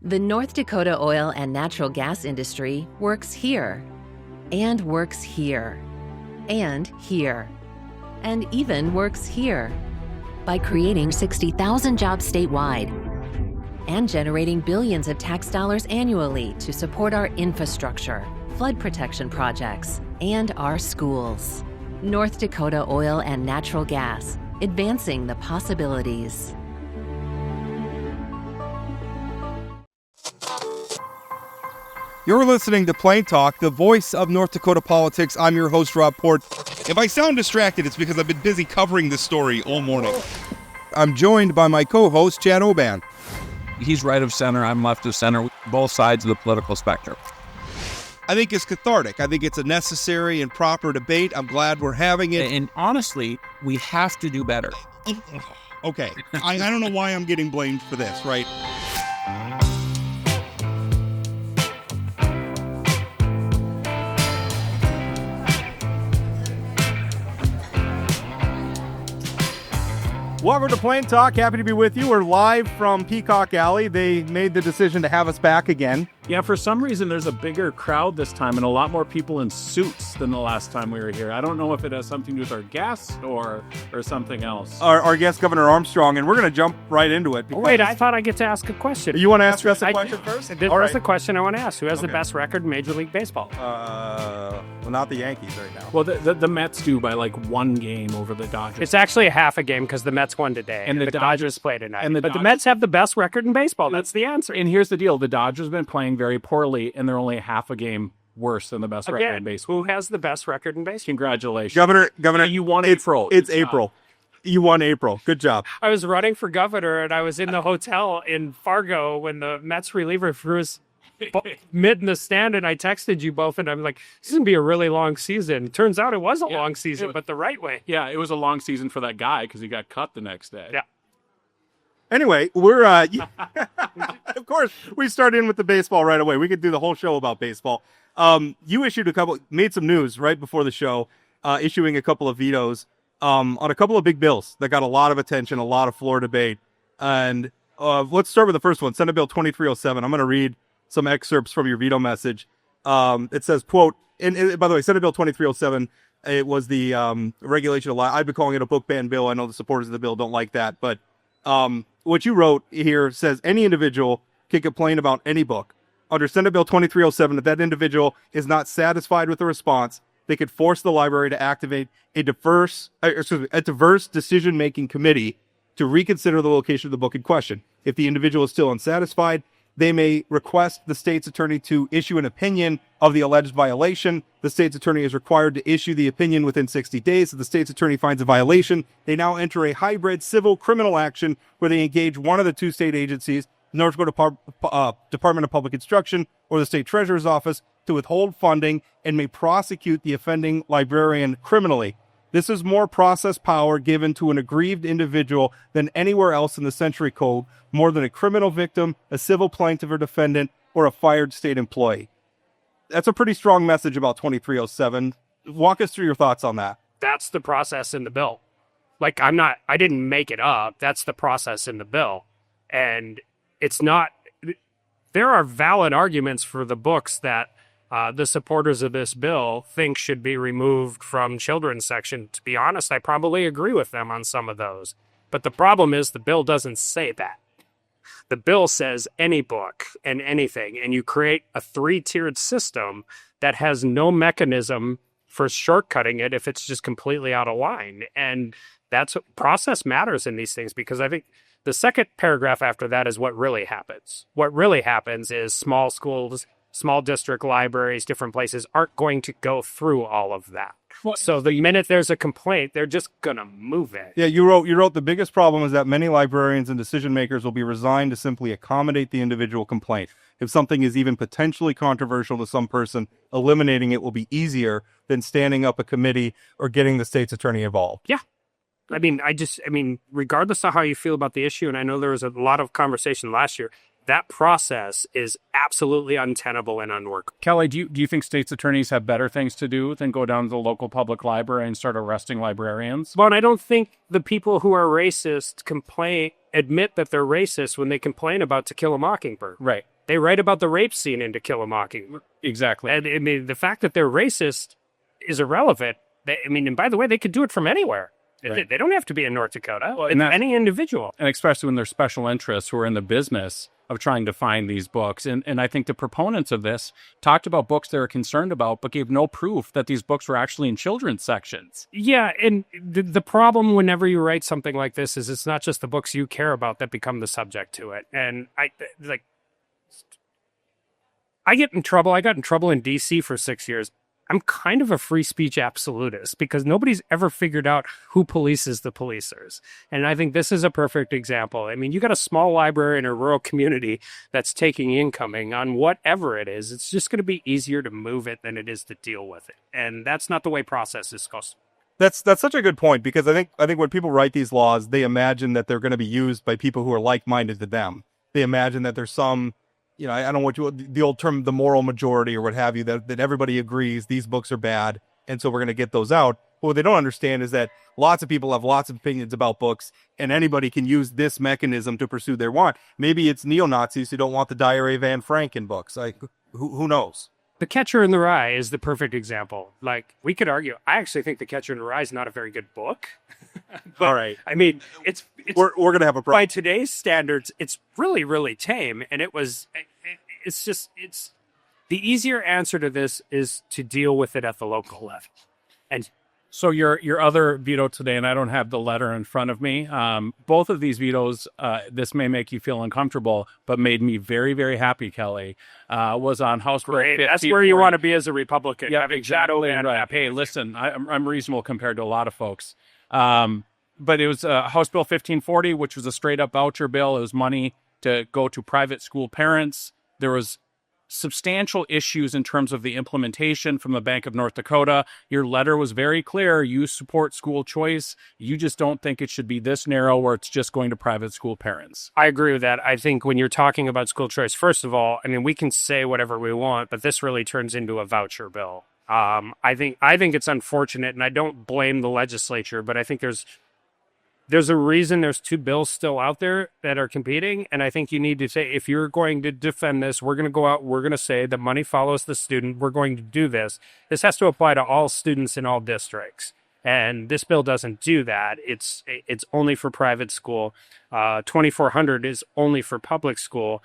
The North Dakota oil and natural gas industry works here, and works here, and here, and even works here by creating 60,000 jobs statewide and generating billions of tax dollars annually to support our infrastructure, flood protection projects, and our schools. North Dakota Oil and Natural Gas, advancing the possibilities. You're listening to Plain Talk, the voice of North Dakota politics. I'm your host, Rob Port. If I sound distracted, it's because I've been busy covering this story all morning. I'm joined by my co-host, Chad Oban. He's right of center, I'm left of center, both sides of the political spectrum. I think it's cathartic. I think it's a necessary and proper debate. I'm glad we're having it. And honestly, we have to do better. Okay, I don't know why I'm getting blamed for this, right? Welcome to Plain Talk. Happy to be with you. We're live from Peacock Alley. They made the decision to have us back again. Yeah, for some reason, there's a bigger crowd this time and a lot more people in suits than the last time we were here. I don't know if it has something to do with our guests or something else. Our guest, Governor Armstrong, and we're going to jump right into it. Wait, I thought I get to ask a question. You want to ask us a question first? This is the question I want to ask. Who has the best record in Major League Baseball? Well, not the Yankees right now. Well, the Mets do by like one game over the Dodgers. It's actually a half a game because the Mets won today. And the Dodgers play tonight. And the Mets have the best record in baseball. That's the answer. And here's the deal. The Dodgers have been playing very poorly, and they're only half a game worse than the best record in baseball. Who has the best record in baseball? Congratulations. Governor, you won April. It's April. You won April. Good job. I was running for governor, and I was in the hotel in Fargo when the Mets reliever threw his mid in the stand, and I texted you both, and I'm like, this is going to be a really long season. Turns out it was a long season, but the right way. Yeah, it was a long season for that guy because he got cut the next day. Yeah. Anyway, we're, of course, we start in with the baseball right away. We could do the whole show about baseball. You made some news right before the show, issuing a couple of vetoes on a couple of big bills that got a lot of attention, a lot of floor debate. And let's start with the first one, Senate Bill 2307. I'm going to read some excerpts from your veto message. It says, quote, and by the way, Senate Bill 2307, it was the regulation of I've been calling it a book ban bill. I know the supporters of the bill don't like that, but what you wrote here says any individual can complain about any book. Under Senate Bill 2307, if that individual is not satisfied with the response, they could force the library to activate a diverse decision-making committee to reconsider the location of the book in question. If the individual is still unsatisfied, they may request the state's attorney to issue an opinion of the alleged violation. The state's attorney is required to issue the opinion within 60 days. If the state's attorney finds a violation, they now enter a hybrid civil criminal action where they engage one of the two state agencies, the North Dakota Department of Public Instruction or the state treasurer's office, to withhold funding and may prosecute the offending librarian criminally. This is more process power given to an aggrieved individual than anywhere else in the Century Code, more than a criminal victim, a civil plaintiff or defendant, or a fired state employee. That's a pretty strong message about 2307. Walk us through your thoughts on that. That's the process in the bill. Like, I didn't make it up. That's the process in the bill. And it's not, there are valid arguments for the books that the supporters of this bill think should be removed from children's section. To be honest, I probably agree with them on some of those. But the problem is the bill doesn't say that. The bill says any book and anything, and you create a 3-tiered system that has no mechanism for shortcutting it if it's just completely out of line. And that's what process matters in these things, because I think the second paragraph after that is what really happens. What really happens is small schools, small district libraries, different places aren't going to go through all of that. So the minute there's a complaint, they're just going to move it. Yeah, you wrote the biggest problem is that many librarians and decision makers will be resigned to simply accommodate the individual complaint. If something is even potentially controversial to some person, eliminating it will be easier than standing up a committee or getting the state's attorney involved. Yeah. I mean, regardless of how you feel about the issue, and I know there was a lot of conversation last year, that process is absolutely untenable and unworkable. Kelly, do you think state's attorneys have better things to do than go down to the local public library and start arresting librarians? Well, and I don't think the people who are racist admit that they're racist when they complain about To Kill a Mockingbird. Right. They write about the rape scene in To Kill a Mockingbird. Exactly. And I mean, the fact that they're racist is irrelevant. And by the way, they could do it from anywhere. Right. They don't have to be in North Dakota. Well, it's any individual. And especially when there's special interests who are in the business of trying to find these books. And I think the proponents of this talked about books they were concerned about, but gave no proof that these books were actually in children's sections. Yeah, and the problem whenever you write something like this is it's not just the books you care about that become the subject to it. And I get in trouble. I got in trouble in D.C. for 6 years. I'm kind of a free speech absolutist because nobody's ever figured out who polices the policers. And I think this is a perfect example. I mean, you got a small library in a rural community that's taking incoming on whatever it is. It's just going to be easier to move it than it is to deal with it. And that's not the way process is supposed to. That's such a good point, because I think when people write these laws, they imagine that they're going to be used by people who are like-minded to them. They imagine that there's some, I don't know the old term, the moral majority or what have you, that everybody agrees these books are bad, and so we're going to get those out. But what they don't understand is that lots of people have lots of opinions about books, and anybody can use this mechanism to pursue their want. Maybe it's neo-Nazis who don't want the Diary of Anne Frank in books. Who knows? The Catcher in the Rye is the perfect example. Like, we could argue, I actually think The Catcher in the Rye is not a very good book. But, all right. I mean, it's we're going to have a problem. By today's standards, it's really, really tame. And it's the easier answer to this is to deal with it at the local level. And so your other veto today, and I don't have the letter in front of me, both of these vetoes, this may make you feel uncomfortable, but made me very, very happy, Kelly, was on House Bill 50. That's where you want to be as a Republican. Yeah, exactly. Right. Hey, listen, I'm reasonable compared to a lot of folks. But it was House Bill 1540, which was a straight-up voucher bill. It was money to go to private school parents. There was substantial issues in terms of the implementation from the Bank of North Dakota. Your letter was very clear. You support school choice. You just don't think it should be this narrow where it's just going to private school parents. I agree with that. I think when you're talking about school choice, first of all, I mean, we can say whatever we want, but this really turns into a voucher bill. I think it's unfortunate, and I don't blame the legislature, but I think there's a reason there's two bills still out there that are competing. And I think you need to say, if you're going to defend this, we're going to go out, we're going to say the money follows the student. We're going to do this. This has to apply to all students in all districts. And this bill doesn't do that. It's only for private school. 2400 is only for public school.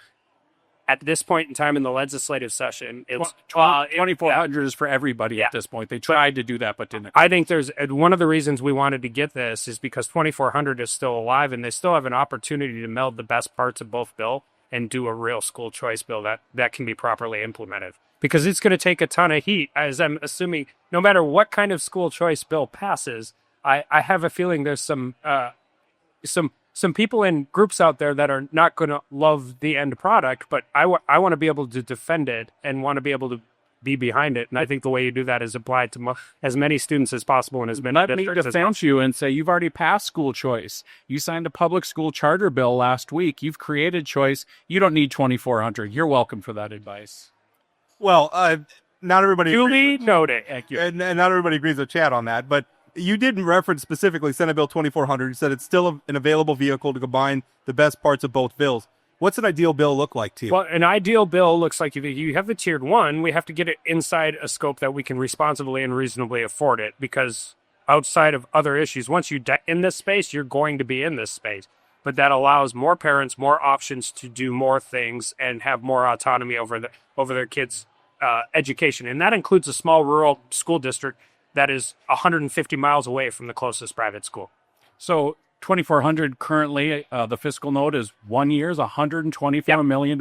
At this point in time in the legislative session, it's 2400 is for everybody at this point. They tried to do that, but didn't. I think there's one of the reasons we wanted to get this is because 2400 is still alive, and they still have an opportunity to meld the best parts of both bill and do a real school choice bill that can be properly implemented. Because it's going to take a ton of heat, as I'm assuming, no matter what kind of school choice bill passes. I have a feeling there's some people in groups out there that are not going to love the end product, but I want to be able to defend it and want to be able to be behind it. And I think the way you do that is apply it to as many students as possible and as many districts as possible. Let me defend you and say you've already passed school choice. You signed a public school charter bill last week. You've created choice. You don't need 2400. You're welcome for that advice. Well, not everybody duly noted, and not everybody agrees with Chad on that, but you didn't reference specifically Senate Bill 2400. You said it's still an available vehicle to combine the best parts of both bills. What's an ideal bill look like to you? Well, an ideal bill looks like you have the tiered one. We have to get it inside a scope that we can responsibly and reasonably afford it, because outside of other issues, once you're in this space, you're going to be in this space. But that allows more parents more options to do more things and have more autonomy over their kids' education. And that includes a small rural school district that is 150 miles away from the closest private school. So 2400 currently, the fiscal note is 1 year, $124 million.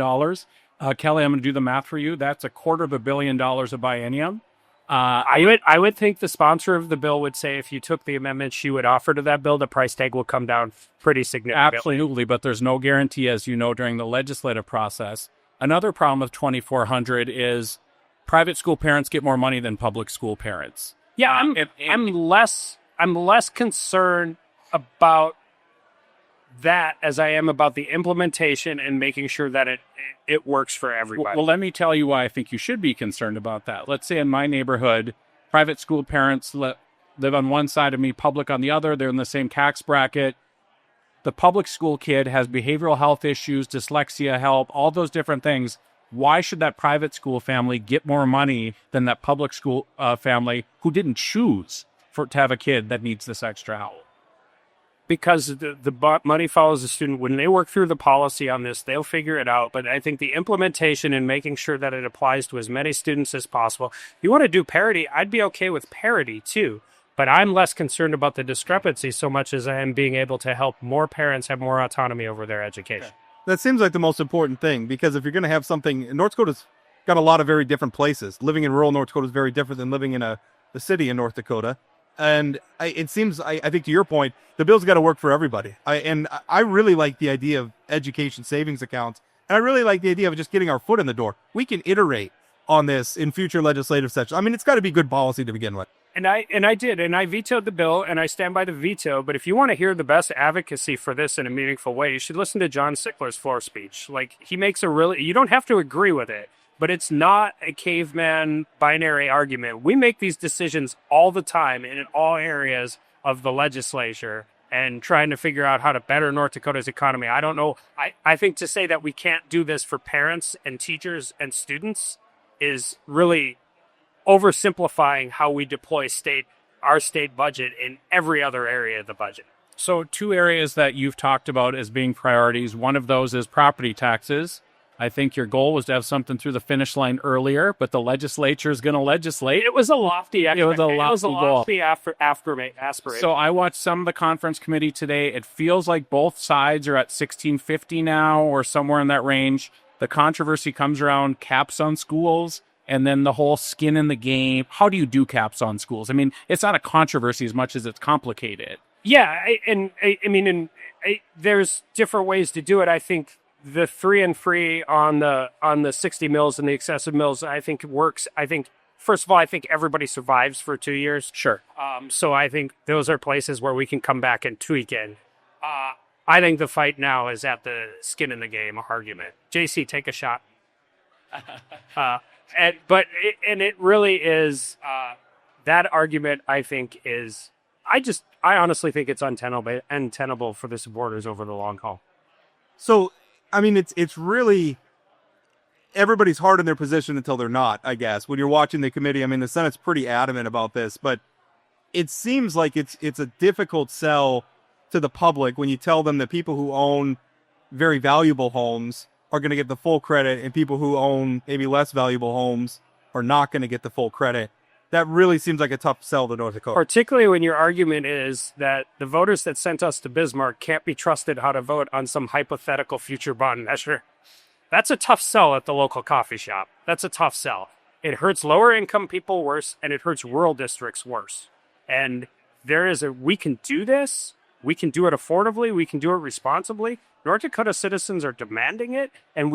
Kelly, I'm going to do the math for you. That's $250 million a biennium. I would think the sponsor of the bill would say if you took the amendment she would offer to that bill, the price tag will come down pretty significantly. Absolutely, but there's no guarantee, as you know, during the legislative process. Another problem with 2400 is private school parents get more money than public school parents. Yeah, I'm less concerned about that as I am about the implementation and making sure that it works for everybody. Well, let me tell you why I think you should be concerned about that. Let's say in my neighborhood, private school parents live on one side of me, public on the other. They're in the same tax bracket. the public school kid has behavioral health issues, dyslexia help, all those different things. Why should that private school family get more money than that public school family who didn't choose to have a kid that needs this extra help? Because the money follows the student. When they work through the policy on this, they'll figure it out. But I think the implementation and making sure that it applies to as many students as possible. If you want to do parity, I'd be okay with parity too. But I'm less concerned about the discrepancy so much as I am being able to help more parents have more autonomy over their education. That seems like the most important thing, because if you're going to have something, North Dakota's got a lot of very different places. Living in rural North Dakota is very different than living in the city in North Dakota. And it seems, I think to your point, the bill's got to work for everybody. I really like the idea of education savings accounts. And I really like the idea of just getting our foot in the door. We can iterate on this in future legislative sessions. I mean, it's got to be good policy to begin with. And I did, and I vetoed the bill, and I stand by the veto. But if you want to hear the best advocacy for this in a meaningful way, you should listen to John Sickler's floor speech. Like, he makes you don't have to agree with it, but it's not a caveman binary argument. We make these decisions all the time in all areas of the legislature and trying to figure out how to better North Dakota's economy. I don't know. I think to say that we can't do this for parents and teachers and students is really oversimplifying how we deploy our state budget in every other area of the budget. So 2 areas that you've talked about as being priorities. One of those is property taxes. I think your goal was to have something through the finish line earlier, but the legislature is going to legislate. It was a lofty aspiration. So I watched some of the conference committee today. It feels like both sides are at 1650 now or somewhere in that range. The controversy comes around caps on schools and then the whole skin in the game. How do you do caps on schools? I mean, it's not a controversy as much as it's complicated. Yeah, there's different ways to do it. I think the 3 and free on the 60 mills and the excessive mills, I think works. I think, first of all, I think everybody survives for 2 years. Sure. So I think those are places where we can come back and tweak it. I think the fight now is at the skin in the game argument. JC, take a shot. It really is that argument. I think is I honestly think it's untenable for the supporters over the long haul. So, I mean, it's really everybody's hard in their position until they're not, I guess. When you're watching the committee, I mean, the Senate's pretty adamant about this, but it seems like it's a difficult sell to the public when you tell them that people who own very valuable homes are going to get the full credit and people who own maybe less valuable homes are not going to get the full credit. That really seems like a tough sell to North Dakota. Particularly when your argument is that the voters that sent us to Bismarck can't be trusted how to vote on some hypothetical future bond measure. That's a tough sell at the local coffee shop. That's a tough sell. It hurts lower income people worse, and it hurts rural districts worse. And we can do this. We can do it affordably. We can do it responsibly. North Dakota citizens are demanding it, and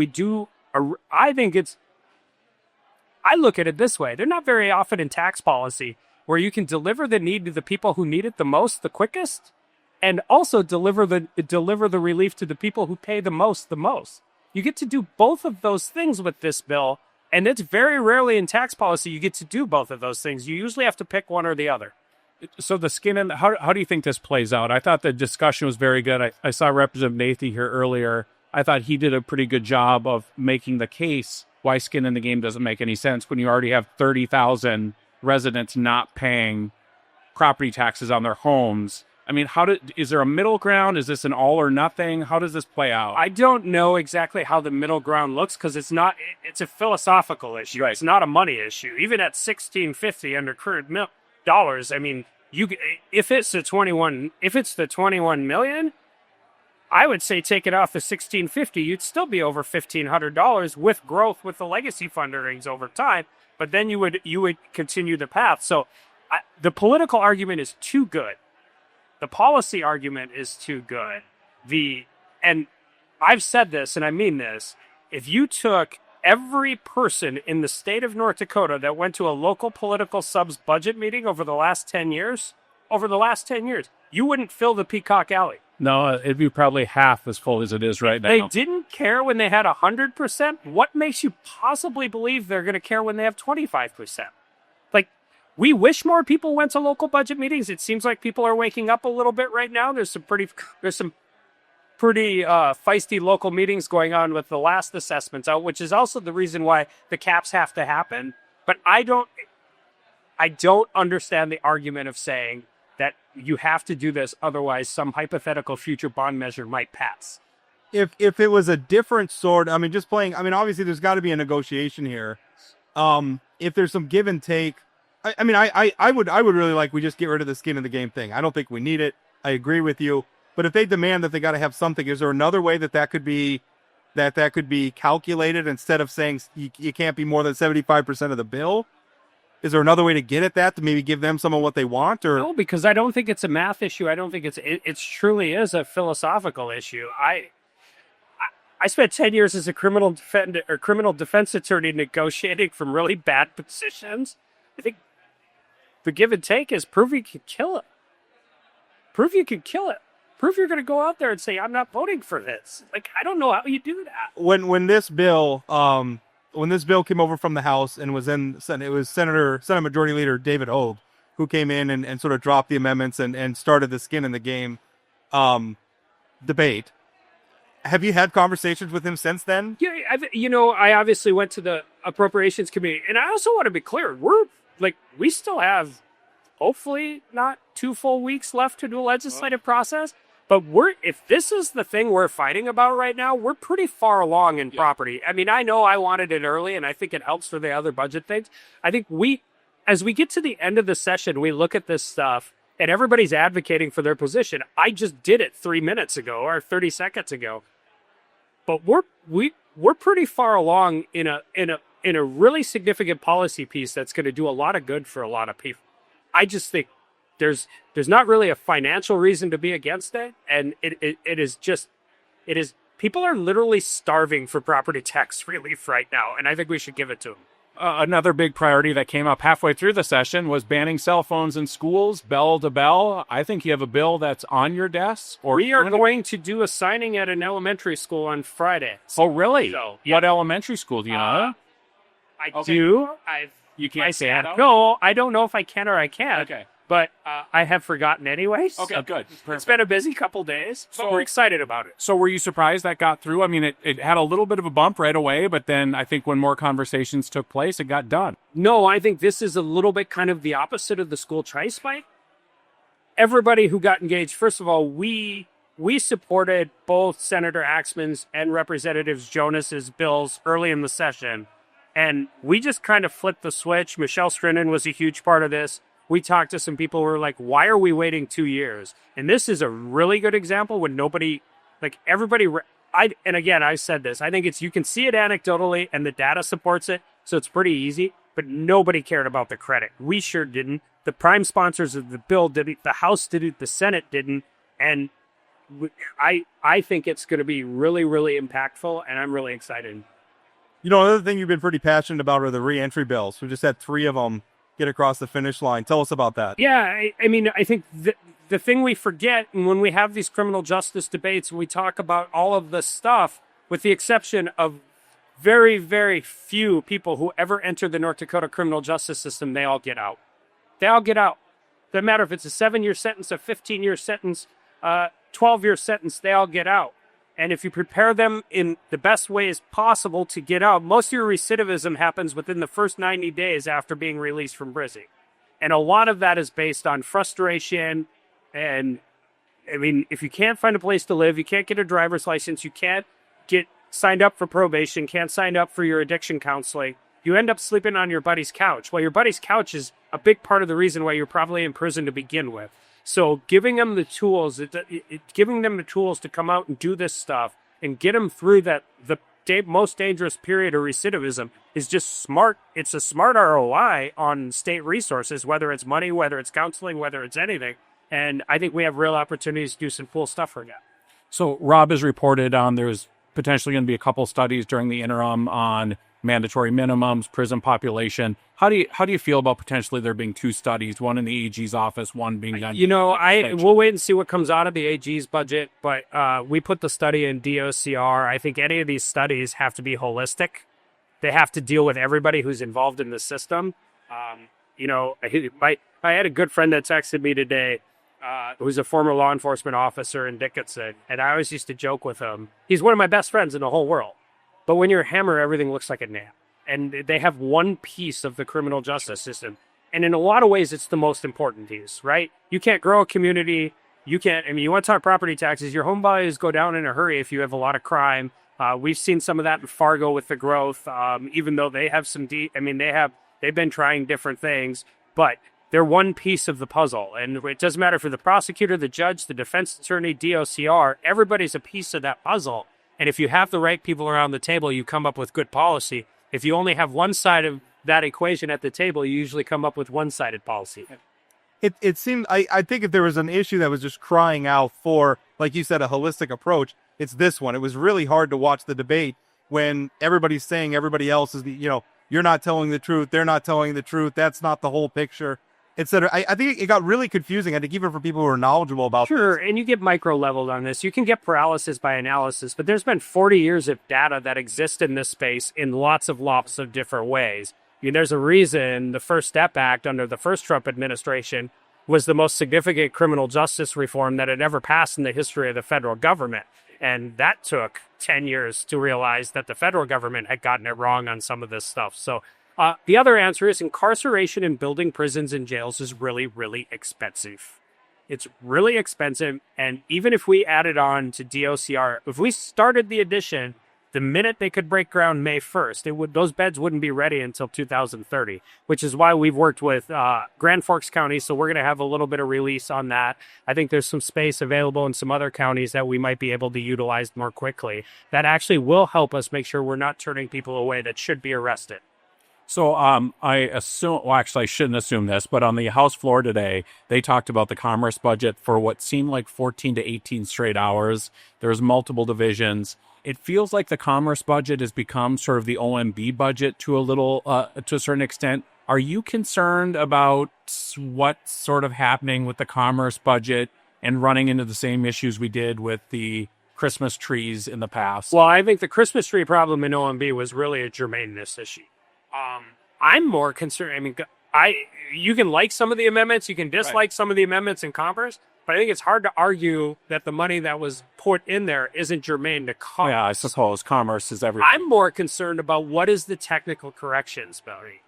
I look at it this way. They're not very often in tax policy where you can deliver the need to the people who need it the most, the quickest, and also deliver the relief to the people who pay the most. You get to do both of those things with this bill, and it's very rarely in tax policy you get to do both of those things. You usually have to pick one or the other. So the skin in, how do you think this plays out? I thought the discussion was very good. I saw Representative Nathy here earlier. I thought he did a pretty good job of making the case why skin in the game doesn't make any sense when you already have 30,000 residents not paying property taxes on their homes. I mean, is there a middle ground? Is this an all or nothing? How does this play out? I don't know exactly how the middle ground looks because it's a philosophical issue. Right. It's not a money issue. Even at $16.50 under current dollars, I mean, if it's the 21 million, I would say take it off the $16.50, you'd still be over $1,500 with growth with the legacy fund earnings over time. But then you would continue the path. So the political argument is too good. The policy argument is too good. And I've said this, and I mean this. If you took every person in the state of North Dakota that went to a local political subs budget meeting over the last 10 years, you wouldn't fill the Peacock Alley. No, it'd be probably half as full as it is right now. They didn't care when they had 100%. What makes you possibly believe they're going to care when they have 25%? Like, we wish more people went to local budget meetings. It seems like people are waking up a little bit right now. There's some pretty feisty local meetings going on with the last assessments out, which is also the reason why the caps have to happen. But I don't understand the argument of saying that you have to do this, otherwise some hypothetical future bond measure might pass. If it was a different sort, I mean, just playing, I mean, obviously there's got to be a negotiation here. If there's some give and take, I would really like, we just get rid of the skin in the game thing. I don't think we need it. I agree with you. But if they demand that they got to have something, is there another way that could be calculated instead of saying you can't be more than 75% of the bill? Is there another way to get at that, to maybe give them some of what they want? Or no, because I don't think it's a math issue. I don't think it truly is a philosophical issue. I spent 10 years as a criminal defense attorney negotiating from really bad positions. I think the give and take is prove you can kill it. Prove you can kill it. Prove you're going to go out there and say, I'm not voting for this. Like, I don't know how you do that. When this bill came over from the House and was in Senate, it was Senate Majority Leader David Hogue who came in and sort of dropped the amendments and started the skin in the game debate. Have you had conversations with him since then? Yeah, I obviously went to the Appropriations Committee, and I also want to be clear. We still have, hopefully, not 2 full weeks left to do a legislative process. But if this is the thing we're fighting about right now, we're pretty far along in property. I mean, I know I wanted it early, and I think it helps for the other budget things. I think as we get to the end of the session, we look at this stuff, and everybody's advocating for their position. I just did it 3 minutes ago or 30 seconds ago. But we're pretty far along in a really significant policy piece that's going to do a lot of good for a lot of people. I just think there's not really a financial reason to be against it, and it is people are literally starving for property tax relief right now, and I think we should give it to them. Another big priority that came up halfway through the session was banning cell phones in schools, bell to bell. I think you have a bill that's on your desk. We are going to do a signing at an elementary school on Friday. Oh, really? So, yeah. What elementary school do you know? I do. You can't say that? No, I don't know if I can or I can't. Okay. But I have forgotten anyways. Okay, good. It's been a busy couple days, but we're excited about it. So were you surprised that got through? I mean, it had a little bit of a bump right away, but then I think when more conversations took place, it got done. No, I think this is a little bit kind of the opposite of the school choice fight. Everybody who got engaged, first of all, we supported both Senator Axman's and Representatives Jonas's bills early in the session, and we just kind of flipped the switch. Michelle Strinnen was a huge part of this. We talked to some people who were like, why are we waiting 2 years? And this is a really good example when and again, I said this, I think you can see it anecdotally and the data supports it. So it's pretty easy, but nobody cared about the credit. We sure didn't. The prime sponsors of the bill didn't, the House didn't, the Senate didn't. And I think it's going to be really, really impactful, and I'm really excited. You know, another thing you've been pretty passionate about are the reentry bills. We just had 3 of them get across the finish line. Tell us about that. Yeah, I mean, I think the thing we forget, and when we have these criminal justice debates and we talk about all of this stuff, with the exception of very, very few people who ever enter the North Dakota criminal justice system, they all get out. They all get out. Doesn't matter if it's a 7-year sentence, a 15-year sentence, 12-year sentence, they all get out. And if you prepare them in the best ways possible to get out, most of your recidivism happens within the first 90 days after being released from prison. And a lot of that is based on frustration. And I mean, if you can't find a place to live, you can't get a driver's license, you can't get signed up for probation, can't sign up for your addiction counseling, you end up sleeping on your buddy's couch. Well, your buddy's couch is a big part of the reason why you're probably in prison to begin with. So giving them the tools, giving them the tools to come out and do this stuff and get them through the most dangerous period of recidivism is just smart. It's a smart ROI on state resources, whether it's money, whether it's counseling, whether it's anything. And I think we have real opportunities to do some cool stuff right now. So Rob has reported on there's potentially going to be a couple studies during the interim on mandatory minimums, prison population. How do you feel about potentially there being 2 studies, one in the AG's office, one being done? You know, we'll wait and see what comes out of the AG's budget, but we put the study in DOCR. I think any of these studies have to be holistic. They have to deal with everybody who's involved in the system. You know, I had a good friend that texted me today. who's a former law enforcement officer in Dickinson, and I always used to joke with him. He's one of my best friends in the whole world. But when you're a hammer, everything looks like a nail. And they have one piece of the criminal justice system. And in a lot of ways, it's the most important piece, right? You can't grow a community. You can't, you want to talk property taxes, your home values go down in a hurry if you have a lot of crime. We've seen some of that in Fargo with the growth, even though they have they've been trying different things, but they're one piece of the puzzle. And it doesn't matter for the prosecutor, the judge, the defense attorney, DOCR, everybody's a piece of that puzzle. And if you have the right people around the table, you come up with good policy. If you only have one side of that equation at the table, you usually come up with one-sided policy. It seemed, I think if there was an issue that was just crying out for, like you said, a holistic approach, it's this one. It was really hard to watch the debate when everybody's saying everybody else is you're not telling the truth, they're not telling the truth, that's not the whole picture, etc. I think it got really confusing, I think, even for people who are knowledgeable about Sure, this. and you get micro-leveled on this. You can get paralysis by analysis, but there's been 40 years of data that exist in this space in lots of different ways. There's a reason the First Step Act under the first Trump administration was the most significant criminal justice reform that had ever passed in the history of the federal government. And that took 10 years to realize that the federal government had gotten it wrong on some of this stuff. So the other answer is incarceration and building prisons and jails is really, really expensive. It's really expensive. And even if we added on to DOCR, if we started the addition the minute they could break ground May 1st, those beds wouldn't be ready until 2030, which is why we've worked with Grand Forks County. So we're going to have a little bit of release on that. I think there's some space available in some other counties that we might be able to utilize more quickly. That actually will help us make sure we're not turning people away that should be arrested. So I assume, well, actually, I shouldn't assume this, but on the House floor today, they talked about the commerce budget for what seemed like 14 to 18 straight hours. There's multiple divisions. It feels like the commerce budget has become sort of the OMB budget to a certain extent. Are you concerned about what's sort of happening with the commerce budget and running into the same issues we did with the Christmas trees in the past? Well, I think the Christmas tree problem in OMB was really a germaneness issue. I'm more concerned. You can like some of the amendments, you can dislike some of the amendments in commerce, but I think it's hard to argue that the money that was put in there isn't germane to commerce. Yeah, I suppose commerce is everything. I'm more concerned about what is the technical corrections, Barry.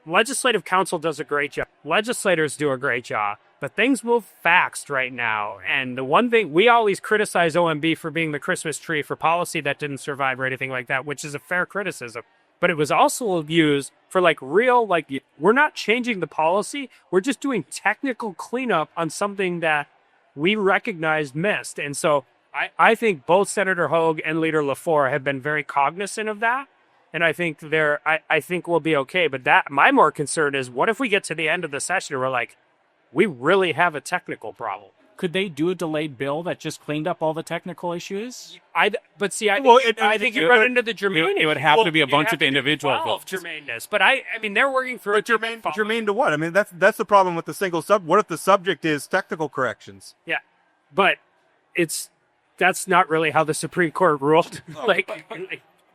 Legislative council does a great job. Legislators do a great job, but things move fast right now. And the one thing, we always criticize OMB for being the Christmas tree for policy that didn't survive or anything like that, which is a fair criticism. But it was also used for we're not changing the policy. We're just doing technical cleanup on something that we recognized missed. And so I think both Senator Hogue and Leader LaFleur have been very cognizant of that. And I think I think we'll be okay. But my more concern is, what if we get to the end of the session and we're like, we really have a technical problem? Could they do a delayed bill that just cleaned up all the technical issues? I think you run into the germane. It would have to be a bunch of individual bills. Germaneness. But they're working for germane to what? I mean, that's the problem with the single sub. What if the subject is technical corrections? Yeah, but that's not really how the Supreme Court ruled.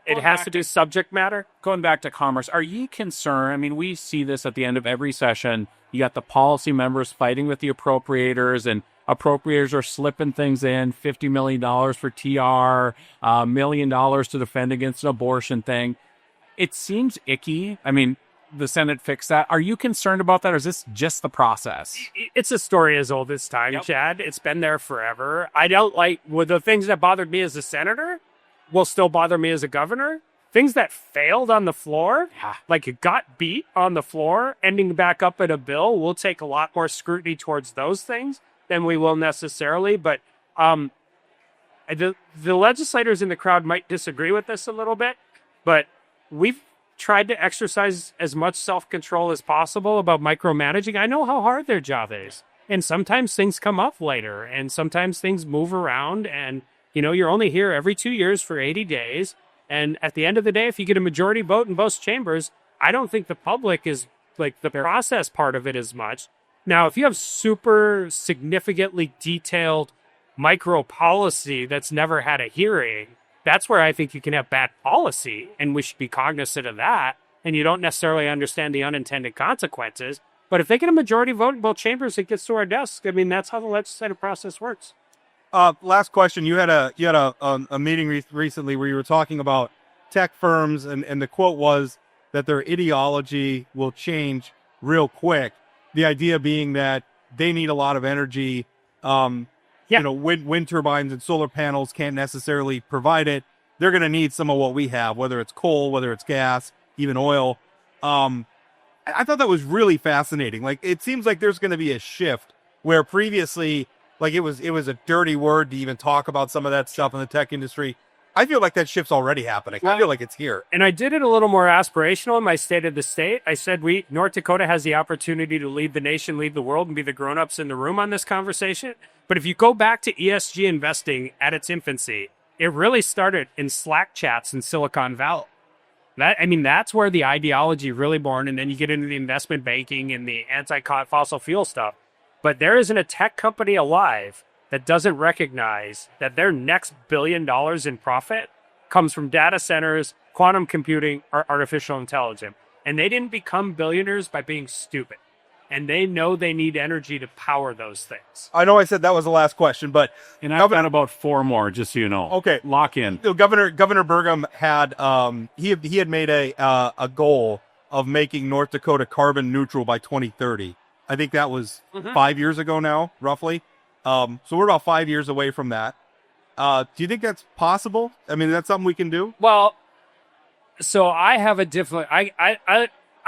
It has to do subject matter. Going back to commerce, are you concerned? I mean, we see this at the end of every session. You got the policy members fighting with the appropriators, and appropriators are slipping things in, $50 million for TR, $1 million to defend against an abortion thing. It seems icky. I mean, the Senate fixed that. Are you concerned about that, or is this just the process? It's a story as old as time, Chad. It's been there forever. I don't the things that bothered me as a senator will still bother me as a governor. Things that failed on the floor, like it got beat on the floor, ending back up in a bill, we'll take a lot more scrutiny towards those things than we will necessarily. But the legislators in the crowd might disagree with this a little bit, but we've tried to exercise as much self-control as possible about micromanaging. I know how hard their job is. And sometimes things come up later, and sometimes things move around, and you're only here every 2 years for 80 days. And at the end of the day, if you get a majority vote in both chambers, I don't think the public is the process part of it as much. Now, if you have super significantly detailed micro policy that's never had a hearing, that's where I think you can have bad policy, and we should be cognizant of that. And you don't necessarily understand the unintended consequences. But if they get a majority vote in both chambers, it gets to our desk. I mean, that's how the legislative process works. Last question. You had a meeting recently where you were talking about tech firms, and the quote was that their ideology will change real quick. The idea being that they need a lot of energy. Wind turbines and solar panels can't necessarily provide it. They're going to need some of what we have, whether it's coal, whether it's gas, even oil. I thought that was really fascinating. Like, it seems like there's going to be a shift where previously, like, it was a dirty word to even talk about some of that stuff in the tech industry. I feel like that shift's already happening. I feel like it's here. And I did it a little more aspirational in my State of the State. I said North Dakota has the opportunity to lead the nation, lead the world, and be the grown-ups in the room on this conversation. But if you go back to ESG investing at its infancy, it really started in Slack chats in Silicon Valley. That's where the ideology really born, and then you get into the investment banking and the anti-fossil fuel stuff. But there isn't a tech company alive that doesn't recognize that their next $1 billion in profit comes from data centers, quantum computing, or artificial intelligence. And they didn't become billionaires by being stupid. And they know they need energy to power those things. I know I said that was the last question, but and I've got about 4 more, just so you know. Okay, lock in. So Governor Burgum had he had made a goal of making North Dakota carbon neutral by 2030. I think that was 5 years ago now, roughly. So we're about 5 years away from that. Do you think that's possible? I mean, that's something we can do? Well, so I have a different.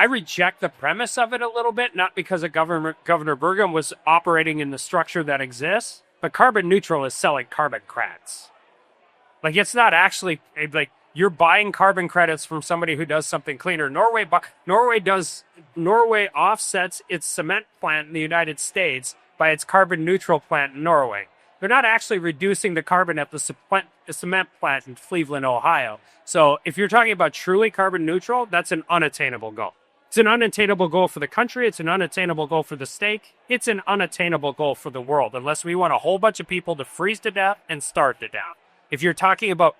I reject the premise of it a little bit, not because of Governor Burgum was operating in the structure that exists, but carbon neutral is selling carbon credits. Like, it's not actually like you're buying carbon credits from somebody who does something cleaner. Norway offsets its cement plant in the United States by its carbon neutral plant in Norway. They're not actually reducing the carbon at the cement plant in Cleveland, Ohio. So if you're talking about truly carbon neutral, that's an unattainable goal. It's an unattainable goal for the country. It's an unattainable goal for the state. It's an unattainable goal for the world, unless we want a whole bunch of people to freeze to death and starve to death. If you're talking about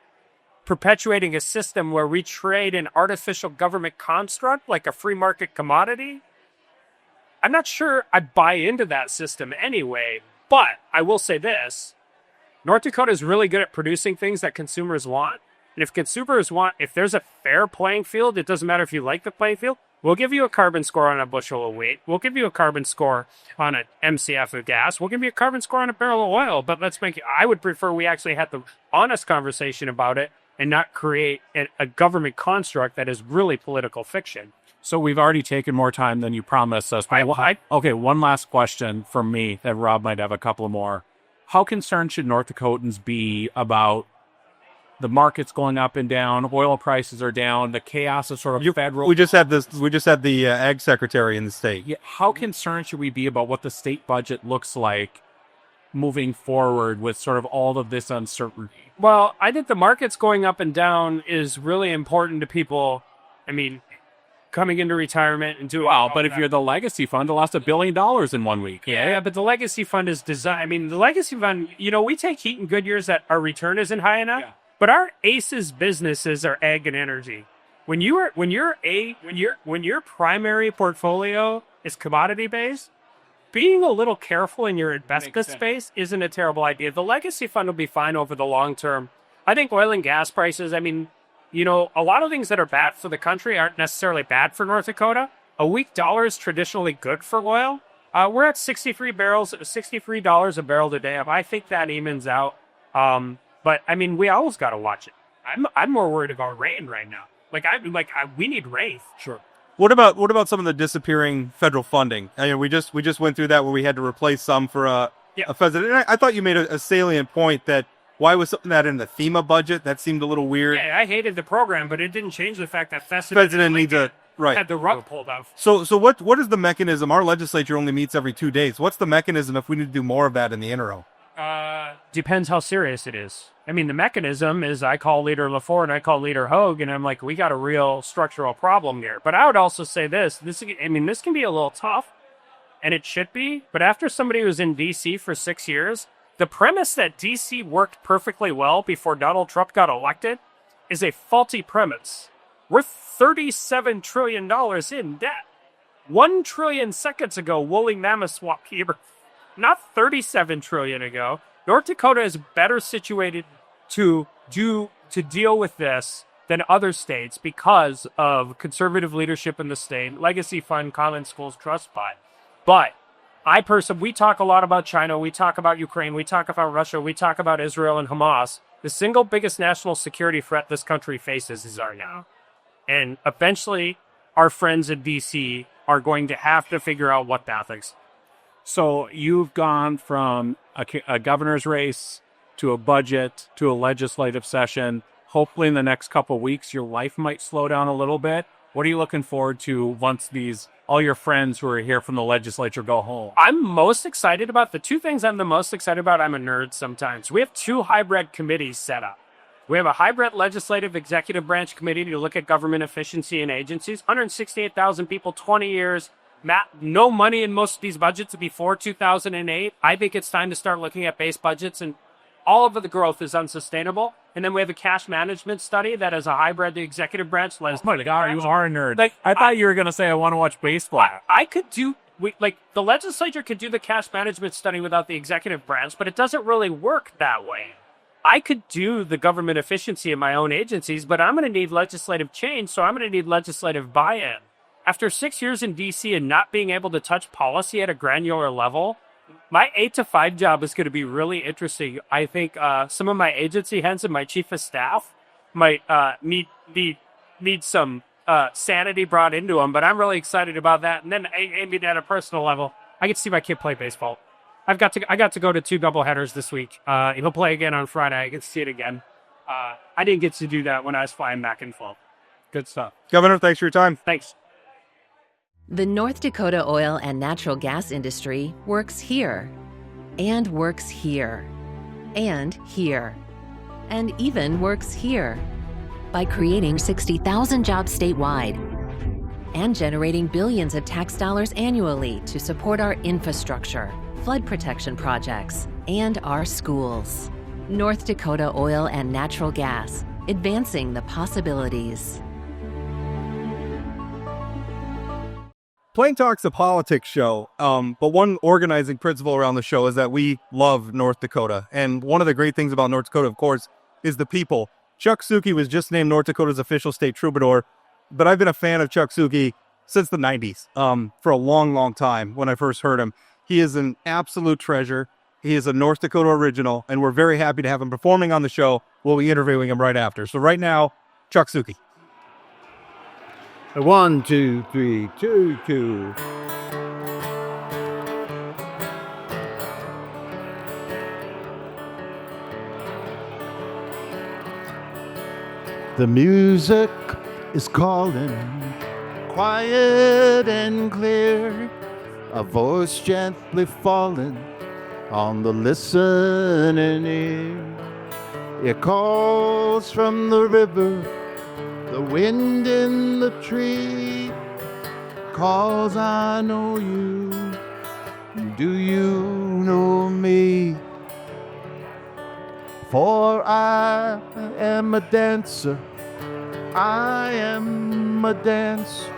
perpetuating a system where we trade an artificial government construct like a free market commodity, I'm not sure I buy into that system anyway, but I will say this. North Dakota is really good at producing things that consumers want. And if there's a fair playing field, it doesn't matter if you like the playing field, we'll give you a carbon score on a bushel of wheat. We'll give you a carbon score on an MCF of gas. We'll give you a carbon score on a barrel of oil. But I would prefer we actually had the honest conversation about it and not create a government construct that is really political fiction. So we've already taken more time than you promised us. Okay, one last question from me that Rob might have a couple more. How concerned should North Dakotans be about the markets going up and down, oil prices are down, the chaos of sort of federal... We just had the ag secretary in the state. Yeah, how concerned should we be about what the state budget looks like moving forward with sort of all of this uncertainty? Well, I think the markets going up and down is really important to people. I mean, coming into retirement and doing... Wow, but if you're the legacy fund, it lost $1 billion in 1 week. Yeah, but the legacy fund is designed... I mean, the legacy fund, we take heat and good years that our return isn't high enough. Yeah. But our ACEs businesses are ag and energy. When your primary portfolio is commodity based, being a little careful in your investment space isn't a terrible idea. The legacy fund will be fine over the long term. I think oil and gas prices, a lot of things that are bad for the country aren't necessarily bad for North Dakota. A weak dollar is traditionally good for oil. We're at $63 a barrel today. I think that evens out. But we always got to watch it. I'm more worried about rain right now. We need rain. Sure. What about some of the disappearing federal funding? We just went through that where we had to replace some for a president. And I thought you made a salient point that why was something that in the FEMA budget? That seemed a little weird. Yeah, I hated the program, but it didn't change the fact that president needs had the rug pulled off. So what is the mechanism? Our legislature only meets every 2 days. What's the mechanism if we need to do more of that in the interim? Depends how serious it is. The mechanism is I call Leader LaFour and I call Leader Hogue, and I'm like, we got a real structural problem here. But I would also say this can be a little tough, and it should be. But after somebody who's in D.C. for 6 years, the premise that D.C. worked perfectly well before Donald Trump got elected is a faulty premise. We're $37 trillion in debt. 1 trillion seconds ago, woolly mammoth swap here, not 37 trillion ago. North Dakota is better situated to deal with this than other states because of conservative leadership in the state, legacy fund, common schools, trust fund. But we talk a lot about China, we talk about Ukraine, we talk about Russia, we talk about Israel and Hamas. The single biggest national security threat this country faces is our now. And eventually, our friends in D.C. are going to have to figure out what that is. So you've gone from a governor's race to a budget to a legislative session. Hopefully in the next couple of weeks, your life might slow down a little bit. What are you looking forward to once all your friends who are here from the legislature go home? I'm most excited about the two things I'm the most excited about. I'm a nerd sometimes. We have 2 hybrid committees set up. We have a hybrid legislative executive branch committee to look at government efficiency in agencies. 168,000 people, 20 years. No money in most of these budgets before 2008. I think it's time to start looking at base budgets, and all of the growth is unsustainable. And then we have a cash management study that is a hybrid the executive branch. Oh my God, you are a nerd. I thought you were going to say I want to watch baseball. I could do... the legislature could do the cash management study without the executive branch, but it doesn't really work that way. I could do the government efficiency in my own agencies, but I'm going to need legislative change, so I'm going to need legislative buy-in. After 6 years in D.C. and not being able to touch policy at a granular level, my 8 to 5 job is going to be really interesting. I think some of my agency heads and my chief of staff might need some sanity brought into them, but I'm really excited about that. And then maybe at a personal level, I get to see my kid play baseball. I got to go to 2 doubleheaders this week. He'll play again on Friday. I get to see it again. I didn't get to do that when I was flying back and forth. Good stuff. Governor, thanks for your time. Thanks. The North Dakota oil and natural gas industry works here, and works here, and here, and even works here by creating 60,000 jobs statewide and generating billions of tax dollars annually to support our infrastructure, flood protection projects, and our schools. North Dakota Oil and Natural Gas, advancing the possibilities. Plain Talk's a politics show, but one organizing principle around the show is that we love North Dakota. And one of the great things about North Dakota, of course, is the people. Chuck Suchy was just named North Dakota's official state troubadour, but I've been a fan of Chuck Suchy since the 90s, for a long, long time when I first heard him. He is an absolute treasure. He is a North Dakota original, and we're very happy to have him performing on the show. We'll be interviewing him right after. So right now, Chuck Suchy. 1, 2, 3, 2, 2. The music is calling, quiet and clear, a voice gently falling on the listening ear. It calls from the river, the wind in the tree, calls I know you, do you know me? For I am a dancer, I am a dancer,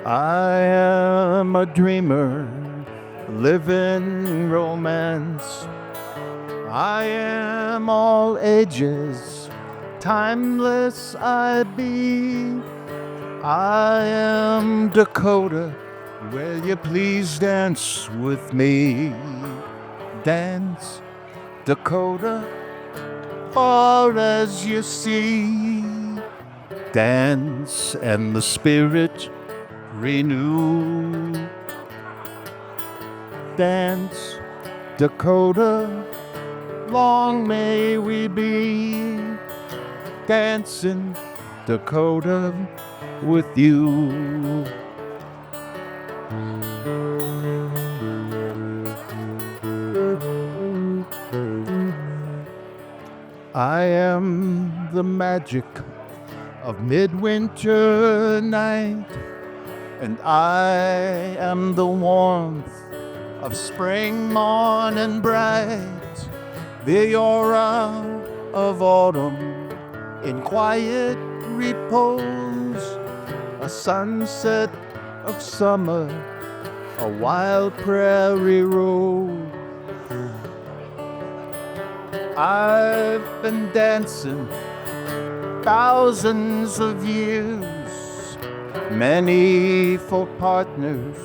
I am a dreamer, living romance. I am all ages, timeless I be. I am Dakota, will you please dance with me? Dance, Dakota, far as you see. Dance and the spirit renew. Dance, Dakota, long may we be. Dancing, Dakota, with you. I am the magic of midwinter night, and I am the warmth of spring morning bright, the aura of autumn in quiet repose, a sunset of summer, a wild prairie road. I've been dancing thousands of years, many for partners.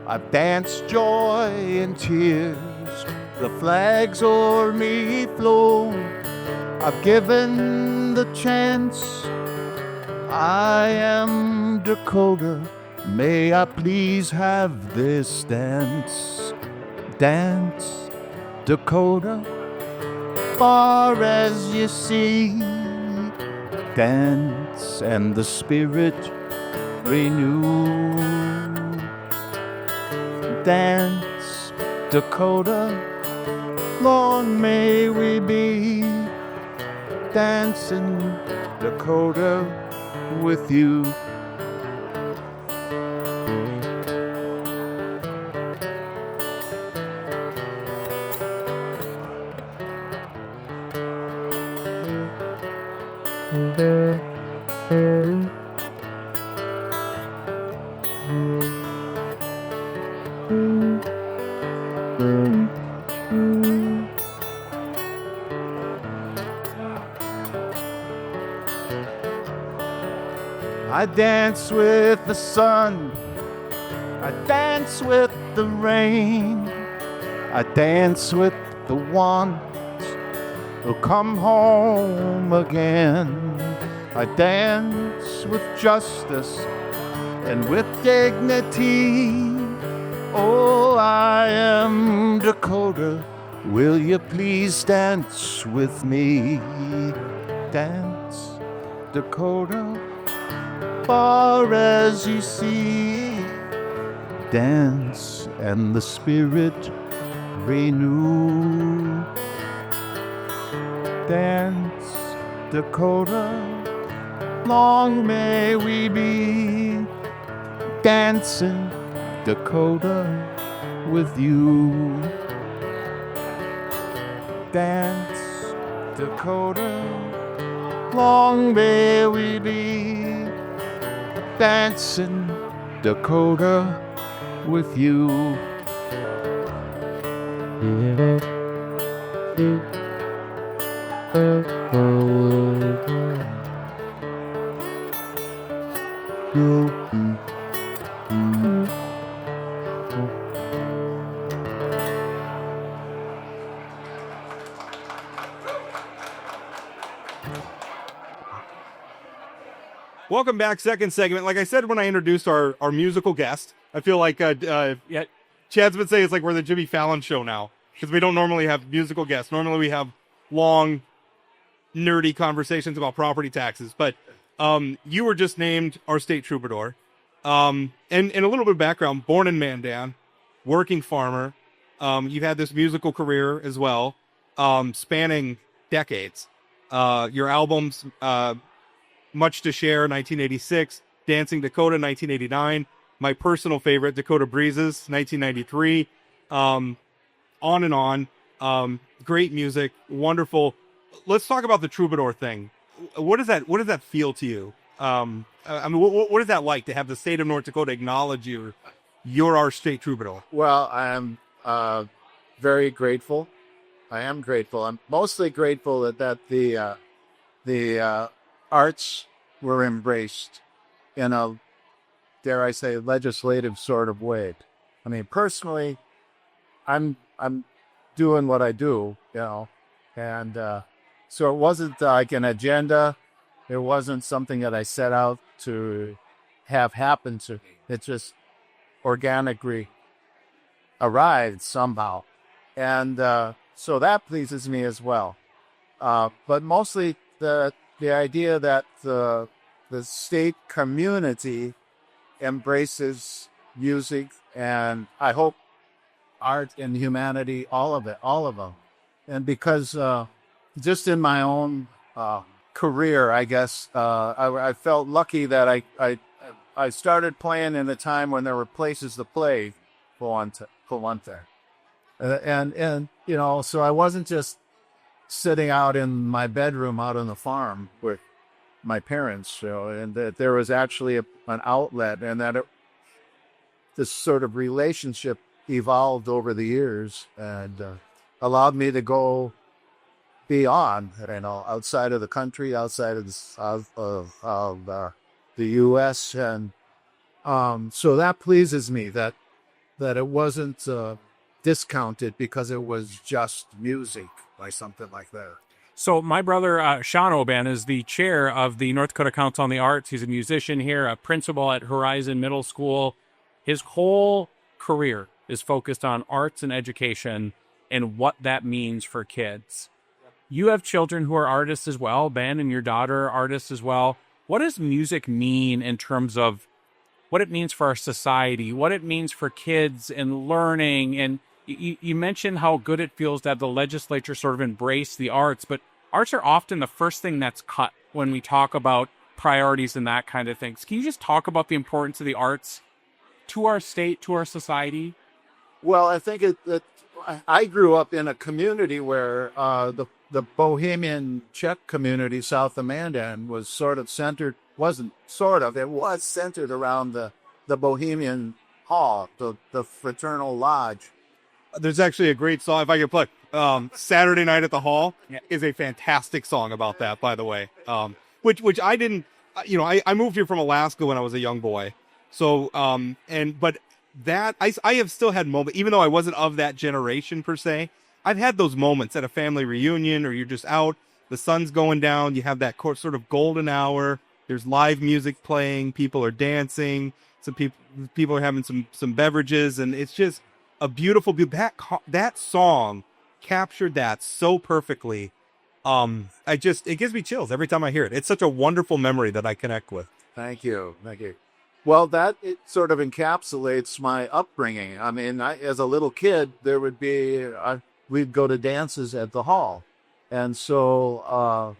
I've danced joy and tears. The flags o'er me flown. I've given the chance. I am Dakota. May I please have this dance? Dance, Dakota, far as you see. Dance and the spirit renew. Dance, Dakota, long may we be. Dancing, Dakota, with you. I dance with the sun, I dance with the rain, I dance with the ones who come home again. I dance with justice and with dignity. Oh, I am Dakota, will you please dance with me? Dance, Dakota, far as you see. Dance and the spirit renew. Dance, Dakota, long may we be. Dancing, Dakota, with you. Dance, Dakota, long may we be. Dancing, Dakota, with you. Welcome back, second segment. Like I said when I introduced our musical guest, I feel like Chad's been saying it's like we're the Jimmy Fallon show now, because we don't normally have musical guests. Normally we have long, nerdy conversations about property taxes. But you were just named our state troubadour. And a little bit of background, born in Mandan, working farmer. You've had this musical career as well, spanning decades. Your albums, Much to Share, 1986, Dancing Dakota, 1989, my personal favorite, Dakota Breezes, 1993, on and on. Great music, wonderful. Let's talk about the troubadour thing. What does that feel to you? I mean, what is that like to have the state of North Dakota acknowledge you? You're our state troubadour. Well, I'm very grateful. I am grateful. I'm mostly grateful that the arts were embraced in a, dare I say, legislative sort of way. I mean, personally, I'm doing what I do, and so it wasn't like an agenda. It wasn't something that I set out to have happen to. It just organically arrived somehow, and so that pleases me as well. But mostly the idea that the state community embraces music, and I hope art and humanity, all of them. And because just in my own career, I guess, I felt lucky that I started playing in a time when there were places to play, for one thing. And so I wasn't just sitting out in my bedroom out on the farm with my parents, and that there was actually an outlet, and that this sort of relationship evolved over the years and allowed me to go beyond, outside of the country, outside of the U.S. And so that pleases me that it wasn't discounted because it was just music by something like that. So my brother, Sean Oban, is the chair of the North Dakota Council on the Arts. He's a musician here, a principal at Horizon Middle School. His whole career is focused on arts and education and what that means for kids. You have children who are artists as well, Ben, and your daughter are artists as well. What does music mean in terms of what it means for our society, what it means for kids and learning? And you mentioned how good it feels to have the legislature sort of embrace the arts, but arts are often the first thing that's cut when we talk about priorities and that kind of things. Can you just talk about the importance of the arts to our state, to our society? Well, I think I grew up in a community where the Bohemian Czech community south of Mandan was it was centered around the Bohemian Hall, the Fraternal Lodge. There's actually a great song, if I could play. Saturday Night at the Hall is a fantastic song about that, by the way. Which I didn't, I moved here from Alaska when I was a young boy. So, but that, I have still had moments, even though I wasn't of that generation per se, I've had those moments at a family reunion or you're just out, the sun's going down, you have that sort of golden hour, there's live music playing, people are dancing, some people are having some beverages, and it's just a beautiful, that song captured that so perfectly. It gives me chills every time I hear it. It's such a wonderful memory that I connect with. Thank you. Well, it sort of encapsulates my upbringing. I mean, as a little kid, there would be, we'd go to dances at the hall. And so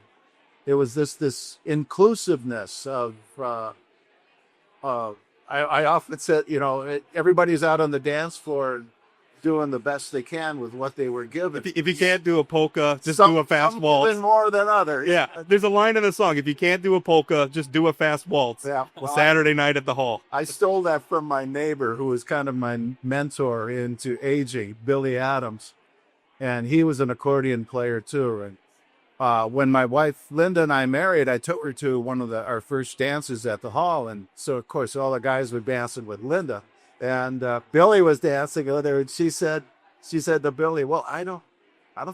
it was this inclusiveness of, I often said, everybody's out on the dance floor doing the best they can with what they were given. If you can't do a polka, just do a fast waltz. Some more than others. Yeah, there's a line in the song. If you can't do a polka, just do a fast waltz. Yeah, well, Saturday night at the hall. I stole that from my neighbor, who was kind of my mentor into aging, Billy Adams, and he was an accordion player too. And when my wife Linda and I married, I took her to one of our first dances at the hall, and so of course all the guys were dancing with Linda. And Billy was dancing with her, and she said to Billy, "Well, I don't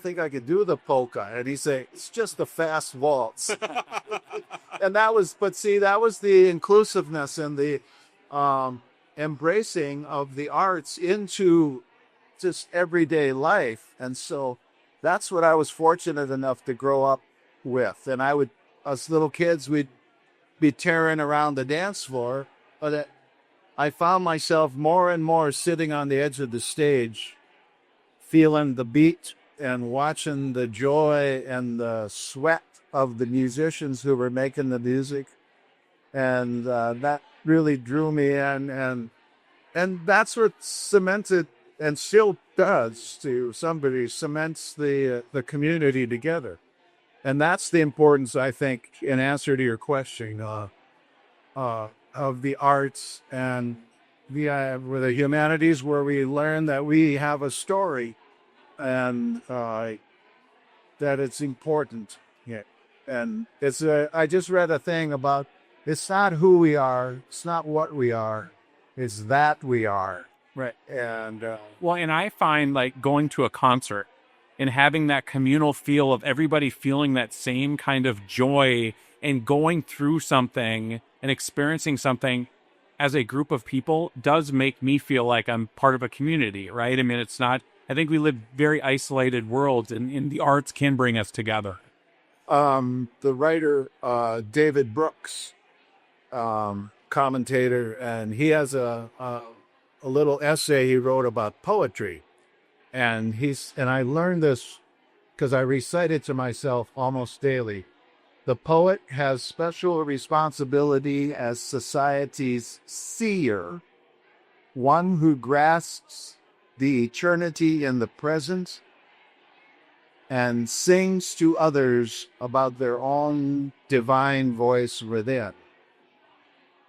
think I could do the polka." And he said, "It's just a fast waltz." And that was the inclusiveness and the embracing of the arts into just everyday life. And so that's what I was fortunate enough to grow up with. And us little kids, we'd be tearing around the dance floor, but I found myself more and more sitting on the edge of the stage, feeling the beat and watching the joy and the sweat of the musicians who were making the music. And that really drew me in. And that's what cemented, and still does to somebody, cements the community together. And that's the importance, I think, in answer to your question, of the arts and the humanities, where we learn that we have a story and that it's important. Yeah. And I just read a thing about, it's not who we are, it's not what we are, it's that we are. Right. And and I find like going to a concert and having that communal feel of everybody feeling that same kind of joy and going through something and experiencing something as a group of people does make me feel like I'm part of a community, right? I mean, I think we live very isolated worlds, and the arts can bring us together. The writer, David Brooks, commentator, and he has a little essay he wrote about poetry. And I learned this because I recite it to myself almost daily. The poet has special responsibility as society's seer, one who grasps the eternity in the present and sings to others about their own divine voice within.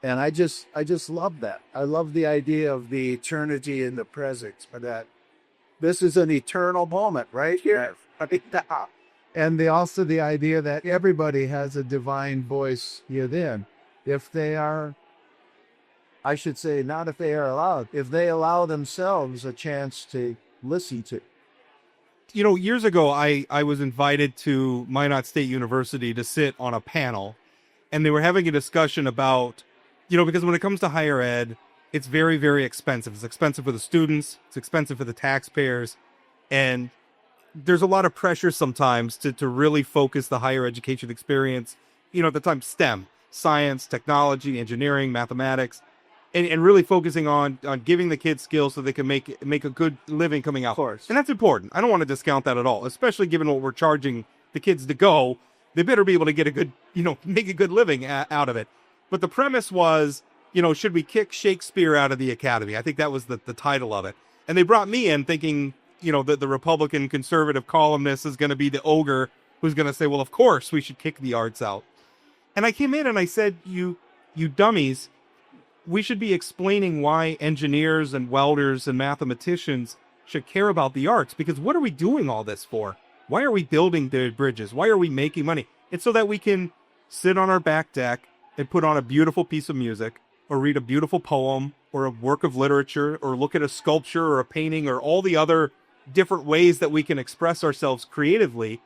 And I just love that. I love the idea of the eternity in the present, but that this is an eternal moment right here. Right now. And also the idea that everybody has a divine voice within. If they are, I should say, not if they are allowed, if they allow themselves a chance to listen to. You know, years ago, I was invited to Minot State University to sit on a panel, and they were having a discussion about, you know, because when it comes to higher ed, it's very, very expensive. It's expensive for the students. It's expensive for the taxpayers. And there's a lot of pressure sometimes to really focus the higher education experience, you know, at the time, STEM, science, technology, engineering, mathematics, and really focusing on giving the kids skills so they can make a good living coming out. Of course. And that's important. I don't want to discount that at all, especially given what we're charging the kids to go. They better be able to get a good, you know, make a good living out of it. But the premise was, you know, should we kick Shakespeare out of the academy? I think that was the title of it. And they brought me in thinking, you know, that the Republican conservative columnist is going to be the ogre who's going to say, well, of course we should kick the arts out. And I came in and I said, you dummies, we should be explaining why engineers and welders and mathematicians should care about the arts, because what are we doing all this for? Why are we building the bridges? Why are we making money? It's so that we can sit on our back deck and put on a beautiful piece of music, or read a beautiful poem, or a work of literature, or look at a sculpture or a painting, or all the other different ways that we can express ourselves creatively.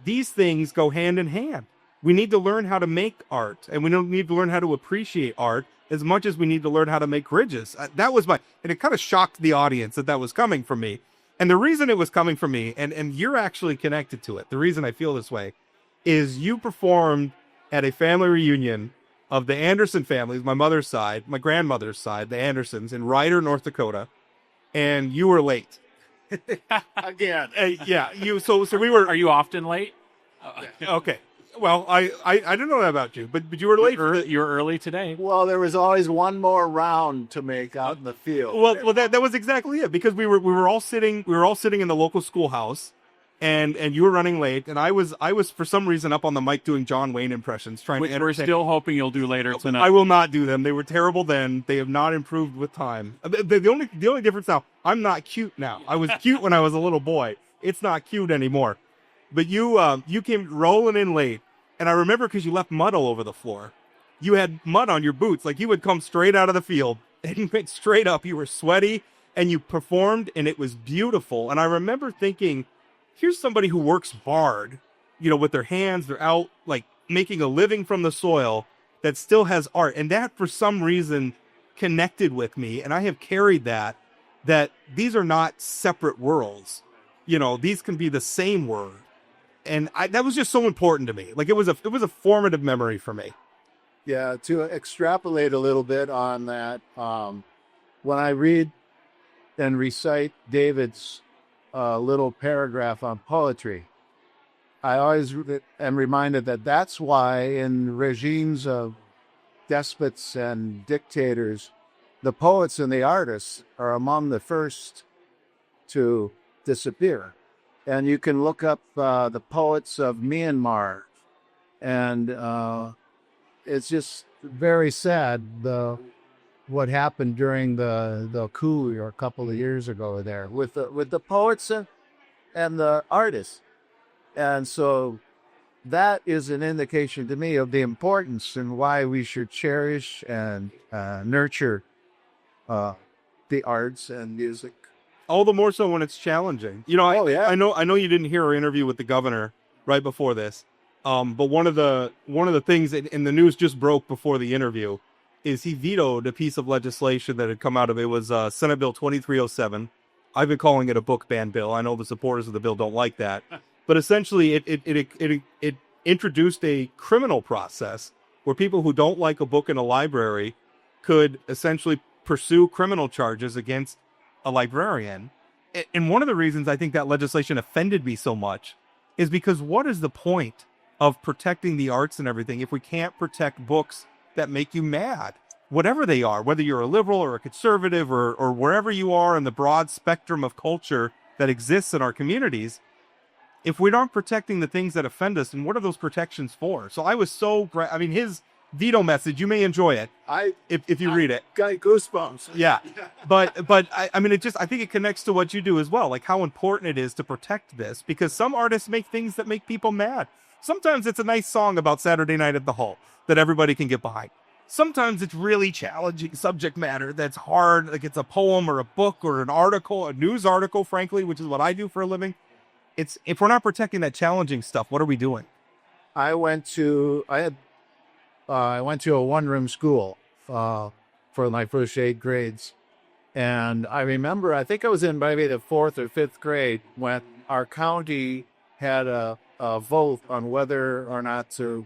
These things go hand in hand. We need to learn how to make art, and we don't need to learn how to appreciate art as much as we need to learn how to make bridges. That was and it kind of shocked the audience that was coming from me. And the reason it was coming from me, and you're actually connected to it, the reason I feel this way, is you performed at a family reunion of the Anderson families, my mother's side, my grandmother's side, the Andersons, in Ryder, North Dakota, and you were late. Again. Yeah, so we were. Are you often late? Okay. Well, I didn't know that about you, but you were late. You were early today. Well, there was always one more round to make out in the field. Well, that was exactly it, because we were all sitting in the local schoolhouse, and you were running late, and I was for some reason up on the mic doing John Wayne impressions, trying to entertain. We're still hoping you'll do later tonight. I will not do them. They were terrible then. They have not improved with time. The only difference now, I'm not cute now. I was cute when I was a little boy. It's not cute anymore. But you came rolling in late, and I remember because you left mud all over the floor. You had mud on your boots. Like, you would come straight out of the field, and you went straight up. You were sweaty, and you performed, and it was beautiful. And I remember thinking, here's somebody who works hard, you know, with their hands. They're out, like, making a living from the soil that still has art. And that, for some reason, connected with me. And I have carried that these are not separate worlds. You know, these can be the same word. And that was just so important to me. Like, it was a formative memory for me. Yeah, to extrapolate a little bit on that, when I read and recite David's little paragraph on poetry, I always am reminded that that's why in regimes of despots and dictators, the poets and the artists are among the first to disappear. And you can look up the poets of Myanmar, and it's just very sad what happened during the coup a couple of years ago there with the poets and the artists. And so that is an indication to me of the importance and why we should cherish and nurture the arts and music. All the more so when it's challenging. You know, I know you didn't hear our interview with the governor right before this. But one of the things, and the news just broke before the interview, is he vetoed a piece of legislation that had come out of it. Was Senate Bill 2307. I've been calling it a book ban bill. I know the supporters of the bill don't like that, but essentially it introduced a criminal process where people who don't like a book in a library could essentially pursue criminal charges against a librarian. And one of the reasons I think that legislation offended me so much is because what is the point of protecting the arts and everything if we can't protect books that make you mad, whatever they are, whether you're a liberal or a conservative or wherever you are in the broad spectrum of culture that exists in our communities? If we're not protecting the things that offend us, and what are those protections for? So I was his veto message. You may enjoy it if you read it. Got goosebumps. Yeah, but I mean, I think it connects to what you do as well, like how important it is to protect this, because some artists make things that make people mad. Sometimes it's a nice song about Saturday night at the Hall that everybody can get behind. Sometimes it's really challenging subject matter that's hard, like it's a poem or a book or an article, a news article, frankly, which is what I do for a living. If we're not protecting that challenging stuff, what are we doing? I went to a one-room school for my first 8 grades. And I remember, I think I was in maybe the 4th or 5th grade when our county had a vote on whether or not to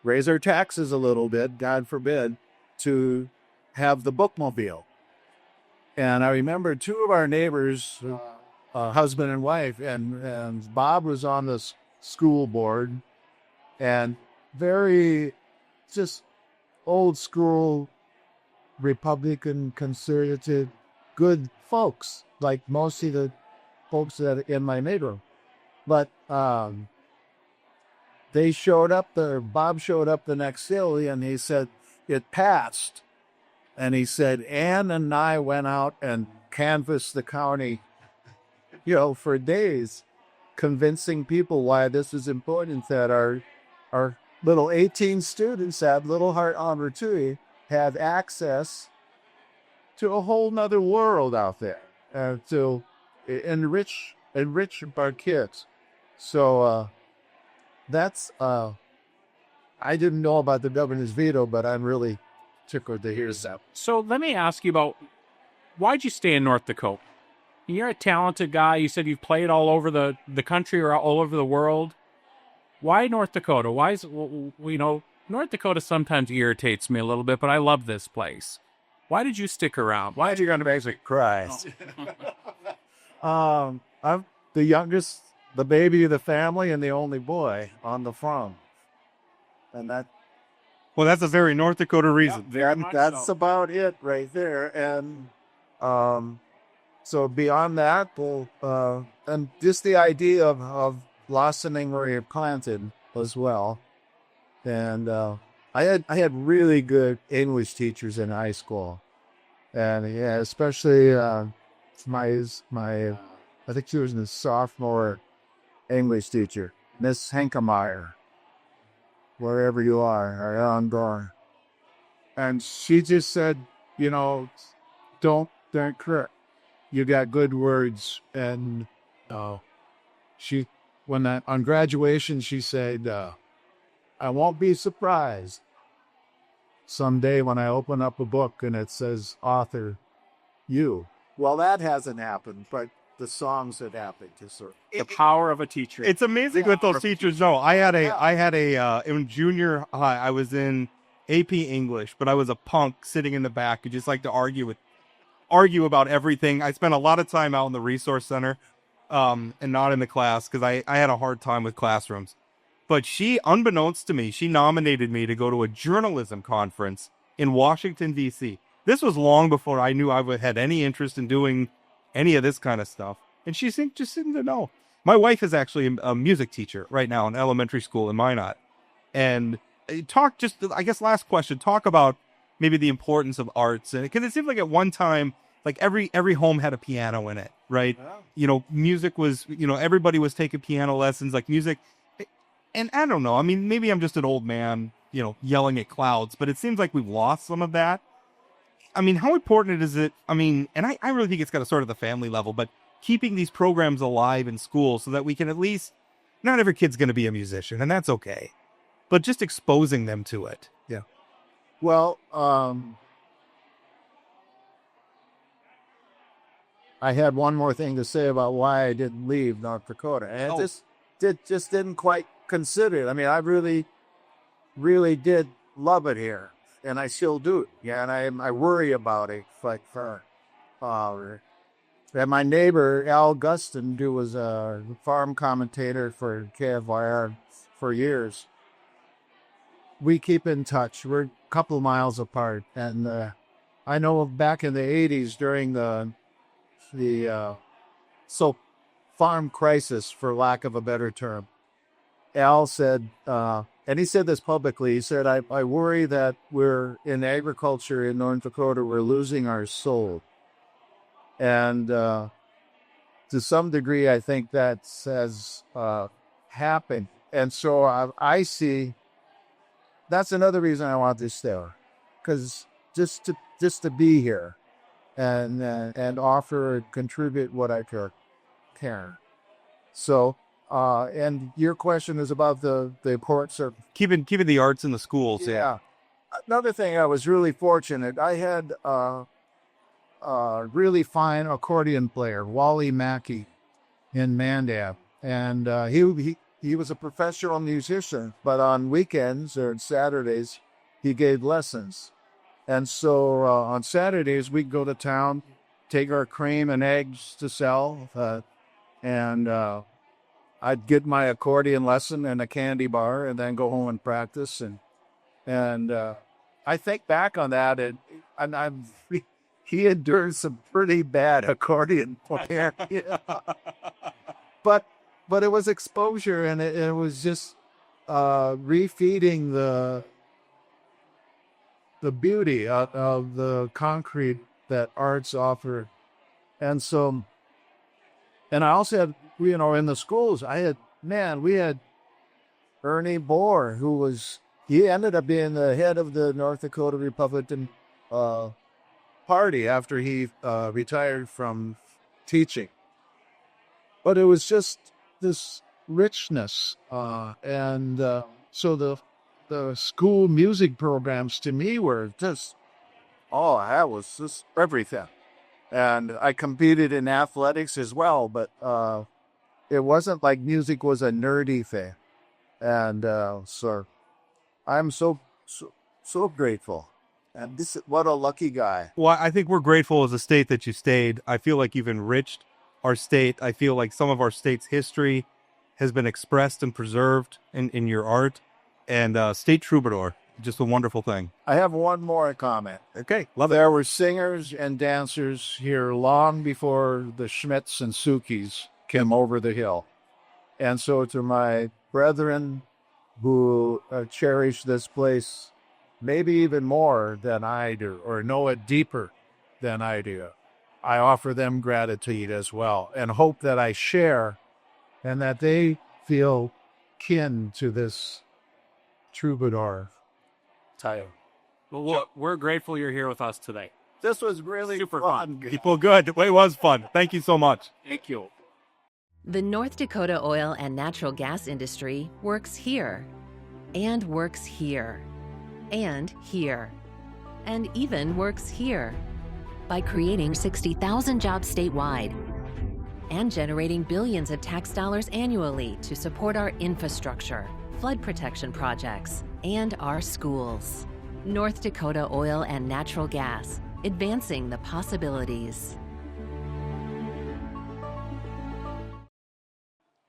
raise our taxes a little bit, God forbid, to have the bookmobile. And I remember 2 of our neighbors, husband and wife, and Bob was on the school board, and very just old school Republican, conservative, good folks, like most of the folks that in my neighborhood. But they showed up there. Bob showed up the next day, and he said it passed. And he said Ann and I went out and canvassed the county, for days, convincing people why this is important, that our little 18 students at Little Heart Opportunity have access to a whole nother world out there, to enrich our kids. So that's I didn't know about the governor's veto, but I'm really tickled to hear that. So let me ask you about, why'd you stay in North Dakota? You're a talented guy. You said you've played all over the country or all over the world. Why North Dakota? Why is, North Dakota sometimes irritates me a little bit, but I love this place. Why did you stick around? Why are you going to make me cry? I'm the youngest, the baby of the family, and the only boy on the farm. And that's a very North Dakota reason. That's about it right there. And so beyond that, and just the idea of blossoming where you're planted as well. And I had really good English teachers in high school, and especially my I think she was a sophomore English teacher, Miss Henkemeyer, wherever you are, on Gore. And she just said, don't cry. You got good words. And on graduation, she said, I won't be surprised someday when I open up a book and it says author, you. Well, that hasn't happened, but the songs that happened. The power of a teacher. It's amazing what those teachers know. I had a in junior high, I was in AP English, but I was a punk sitting in the back who just liked to argue about everything. I spent a lot of time out in the resource center, and not in the class, because I had a hard time with classrooms. But she, unbeknownst to me, she nominated me to go to a journalism conference in Washington, D.C. This was long before I knew I had any interest in doing any of this kind of stuff. And she just seemed to know. My wife is actually a music teacher right now in elementary school in Minot. And last question, talk about maybe the importance of arts. And because it seemed like at one time, like every home had a piano in it, right? Yeah. Music was, everybody was taking piano lessons, like music. And I don't know, I mean, maybe I'm just an old man, yelling at clouds, but it seems like we've lost some of that. I mean, how important is it? I mean, and I really think it's got to start at the family level, but keeping these programs alive in school so that we can at least, not every kid's going to be a musician, and that's okay, but just exposing them to it. Yeah. Well, I had one more thing to say about why I didn't leave North Dakota. And just didn't quite consider it. I mean, I really, really did love it here, and I still do. Yeah, and I worry about it. And my neighbor Al Gustin, who was a farm commentator for KFYR for years, we keep in touch. We're a couple miles apart, and I know back in the '80s during the farm crisis, for lack of a better term. Al said, and he said this publicly, he said, I worry that we're in agriculture in North Dakota, we're losing our soul. And to some degree, I think that has happened. And so I see that's another reason I want to stay there, because just to be here and offer and contribute what I can. So, and your question is about the importance of Keeping the arts in the schools. yeah. Another thing, I was really fortunate. I had a really fine accordion player, Wally Mackey, in Mandan, and he was a professional musician. But on weekends or Saturdays, he gave lessons. And so on Saturdays, we'd go to town, take our cream and eggs to sell, and I'd get my accordion lesson and a candy bar, and then go home and practice. And I think back on that, and he endured some pretty bad accordion playing. But it was exposure, and it was just refeeding the beauty of the concrete that arts offer. And so, and I also had, in the schools, we had Ernie Bohr, he ended up being the head of the North Dakota Republican Party after he retired from teaching. But it was just this richness. So the school music programs to me were just, that was just everything. And I competed in athletics as well, but it wasn't like music was a nerdy thing. And so I'm so grateful. And what a lucky guy. Well, I think we're grateful as a state that you stayed. I feel like you've enriched our state. I feel like some of our state's history has been expressed and preserved in your art. And state troubadour, just a wonderful thing. I have one more comment. Okay, love it. There were singers and dancers here long before the Schmidts and Sukis came over the hill. And so to my brethren who cherish this place maybe even more than I do, or know it deeper than I do, I offer them gratitude as well, and hope that I share and that they feel kin to this troubadour title. Well, we're grateful you're here with us today. This was really super fun. People, good. It was fun. Thank you so much. Thank you. The North Dakota oil and natural gas industry works here, and works here, and here, and even works here, by creating 60,000 jobs statewide and generating billions of tax dollars annually to support our infrastructure, flood protection projects, and our schools. North Dakota Oil and Natural Gas, advancing the possibilities.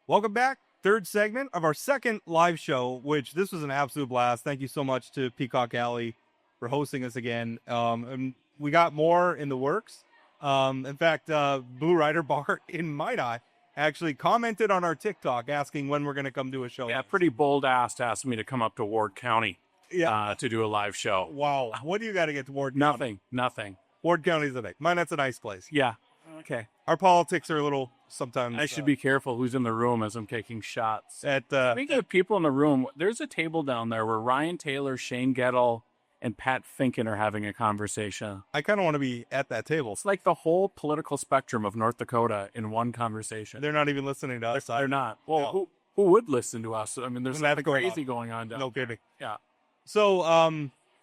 Welcome back. Third segment of our second live show, which this was an absolute blast. Thank you so much to Peacock Alley for hosting us again. And we got more in the works. In fact, Blue Rider Bar in Minot actually commented on our TikTok asking when we're going to come do a show. Yeah, pretty bold ass asked me to come up to Ward County to do a live show. Wow. What do you got to get to Ward County? Nothing. Ward County's a nice. Minot's a nice place. Yeah. Okay. Our politics are a little sometimes. I should be careful who's in the room as I'm taking shots. At Speaking of people in the room, there's a table down there where Ryan Taylor, Shane Gettle, and Pat Finken are having a conversation. I kind of want to be at that table. It's like the whole political spectrum of North Dakota in one conversation. They're not even listening to us. They're not. Well, who would listen to us? I mean, there's nothing crazy going on down No there. kidding. Yeah. So,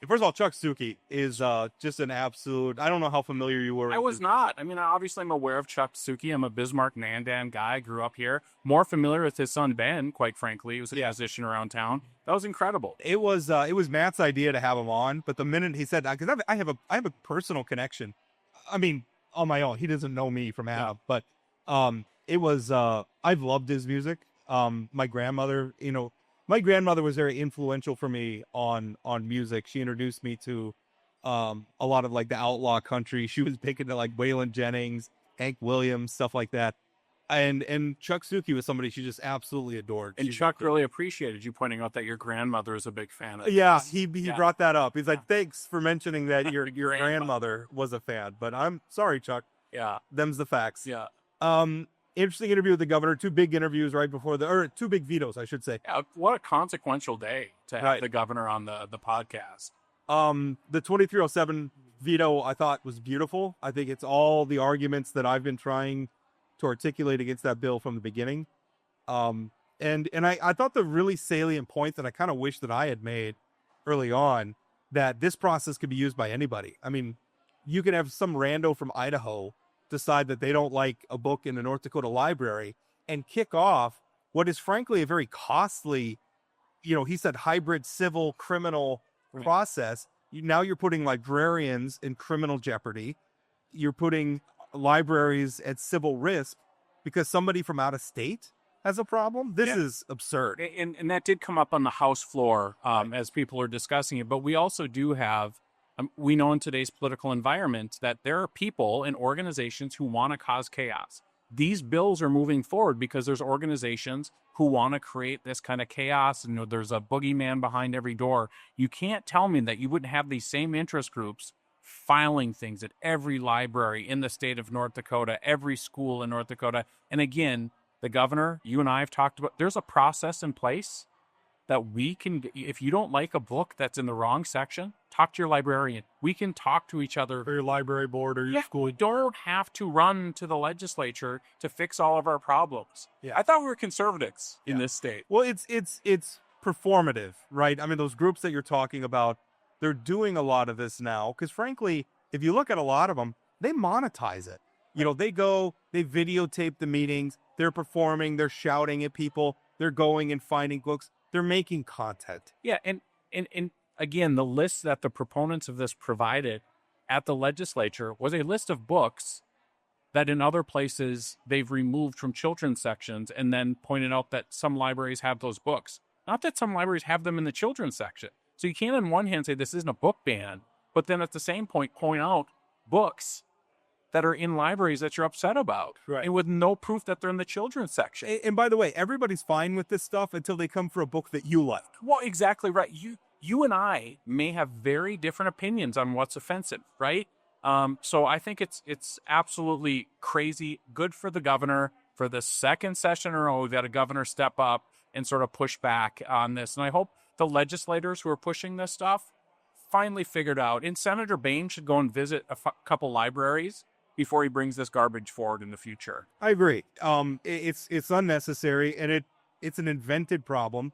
first of all, Chuck Suchy is just an absolute. I don't know how familiar you were. I was not. I mean, obviously, I'm aware of Chuck Suchy. I'm a Bismarck Nandan guy. Grew up here. More familiar with his son Ben, quite frankly. He was a musician around town. That was incredible. It was Matt's idea to have him on, but the minute he said that, because I have a personal connection. I mean, on my own, he doesn't know me from Adam, but it was. I've loved his music. My grandmother, my grandmother was very influential for me on music. She introduced me to a lot of like the outlaw country. She was big into like Waylon Jennings, Hank Williams, stuff like that. And Chuck Suchy was somebody she just absolutely adored. And Chuck really appreciated you pointing out that your grandmother is a big fan of Yeah, this. he brought that up. He's like, thanks for mentioning that your grandmother was a fan. But I'm sorry, Chuck. Yeah. Them's the facts. Yeah. Interesting interview with the governor. 2 big interviews right before or 2 big vetoes, I should say. Yeah, what a consequential day to have the governor on the podcast. The 2307 veto I thought was beautiful. I think it's all the arguments that I've been trying to articulate against that bill from the beginning. And I thought the really salient point that I kind of wish that I had made early on, that this process could be used by anybody. I mean, you could have some rando from Idaho decide that they don't like a book in the North Dakota library and kick off what is frankly a very costly, he said hybrid civil criminal process. Now you're putting librarians in criminal jeopardy. You're putting libraries at civil risk because somebody from out of state has a problem. This is absurd. And that did come up on the House floor as people are discussing it. But we also do have, we know in today's political environment that there are people and organizations who want to cause chaos. These bills are moving forward because there's organizations who want to create this kind of chaos, and there's a boogeyman behind every door. You can't tell me that you wouldn't have these same interest groups filing things at every library in the state of North Dakota, every school in North Dakota. And again, the governor, you and I have talked about, there's a process in place that we can, if you don't like a book that's in the wrong section, talk to your librarian. We can talk to each other. Or your library board or your school. We don't have to run to the legislature to fix all of our problems. Yeah. I thought we were conservatives in this state. Well, it's performative, right? I mean, those groups that you're talking about, they're doing a lot of this now because frankly, if you look at a lot of them, they monetize it. They go, they videotape the meetings, they're performing, they're shouting at people, they're going and finding books, they're making content. Yeah, and again, the list that the proponents of this provided at the legislature was a list of books that in other places they've removed from children's sections and then pointed out that some libraries have those books. Not that some libraries have them in the children's section. So you can't on one hand say this isn't a book ban, but then at the same point out books that are in libraries that you're upset about. Right. And with no proof that they're in the children's section. And by the way, everybody's fine with this stuff until they come for a book that you like. Well, exactly right. You and I may have very different opinions on what's offensive, right? So I think it's absolutely crazy. Good for the governor. For the second session in a row, we've had a governor step up and sort of push back on this. And I hope the legislators who are pushing this stuff finally figured out. And Senator Bain should go and visit a couple libraries before he brings this garbage forward in the future. I agree. It's unnecessary, and it's an invented problem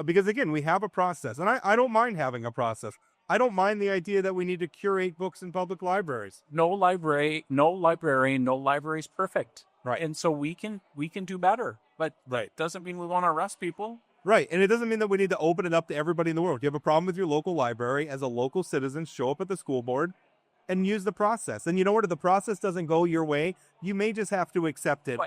because, again, we have a process. And I don't mind having a process. I don't mind the idea that we need to curate books in public libraries. No librarian, no library is perfect. Right. And so we can do better. But right. Doesn't mean we want to arrest people. Right. And it doesn't mean that we need to open it up to everybody in the world. You have a problem with your local library, as a local citizen, show up at the school board and use the process. And you know what? If the process doesn't go your way, you may just have to accept it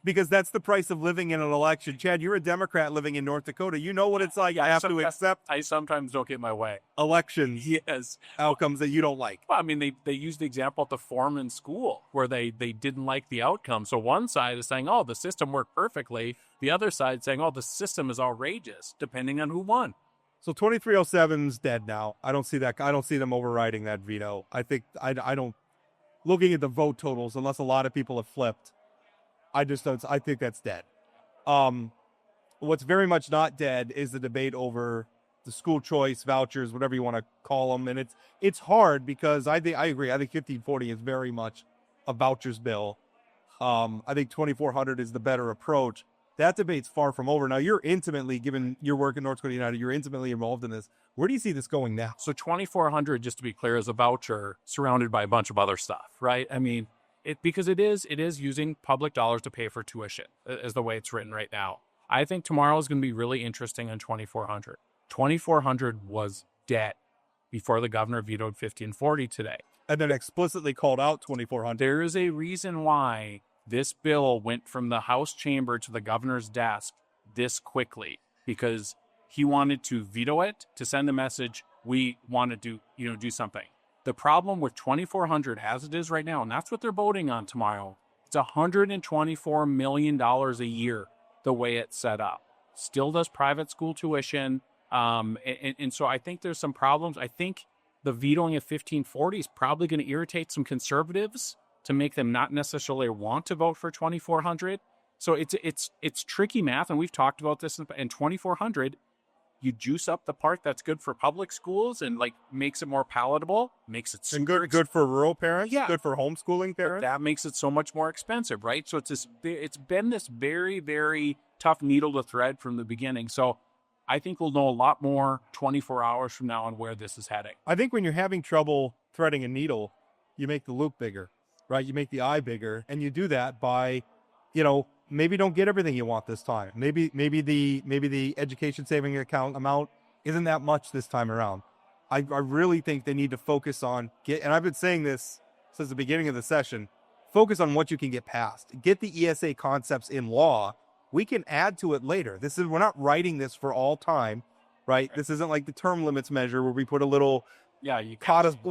because that's the price of living in an election. Chad, you're a Democrat living in North Dakota. You know what it's like. I have to accept. I sometimes don't get my way. Elections. Yes. Outcomes that you don't like. Well, I mean, they used the example at the Foreman School where they didn't like the outcome. So one side is saying, oh, the system worked perfectly. The other side saying, oh, the system is outrageous, depending on who won. So 2307's dead now. I don't see that. I don't see them overriding that veto. I think I don't. Looking at the vote totals, unless a lot of people have flipped, I just don't. I think that's dead. What's very much not dead is the debate over the school choice vouchers, whatever you want to call them, and it's hard because I agree. I think 1540 is very much a vouchers bill. I think 2400 is the better approach. That debate's far from over. Now, you're intimately, given your work in North Dakota United, you're intimately involved in this. Where do you see this going now? So 2400, just to be clear, is a voucher surrounded by a bunch of other stuff, right? I mean, because it is using public dollars to pay for tuition, is the way it's written right now. I think tomorrow is going to be really interesting on 2400. 2400 was dead before the governor vetoed 1540 today. And then explicitly called out 2400. There is a reason why this bill went from the House chamber to the governor's desk this quickly, because he wanted to veto it to send a message, we want to do something. The problem with 2400 as it is right now, and that's what they're voting on tomorrow, It's $124 million a year the way it's set up. Still does private school tuition. And so I think there's some problems. I think the vetoing of 1540 is probably going to irritate some conservatives to make them not necessarily want to vote for 2400. So it's tricky math, and we've talked about this. In 2400, you juice up the part that's good for public schools and like makes it more palatable, makes it And good for rural parents, Yeah. good for homeschooling parents. that makes it so much more expensive, right? So it's been this very, very tough needle to thread from the beginning. So I think we'll know a lot more 24 hours from now on where this is heading. I think when you're having trouble threading a needle, you make the loop bigger, right? You make the eye bigger, and you do that by, maybe don't get everything you want this time. Maybe the education saving account amount isn't that much this time around. I really think they need to focus on and I've been saying this since the beginning of the session, focus on what you can get past. Get the ESA concepts in law. We can add to it later. We're not writing this for all time, right? This isn't like the term limits measure where we put a little we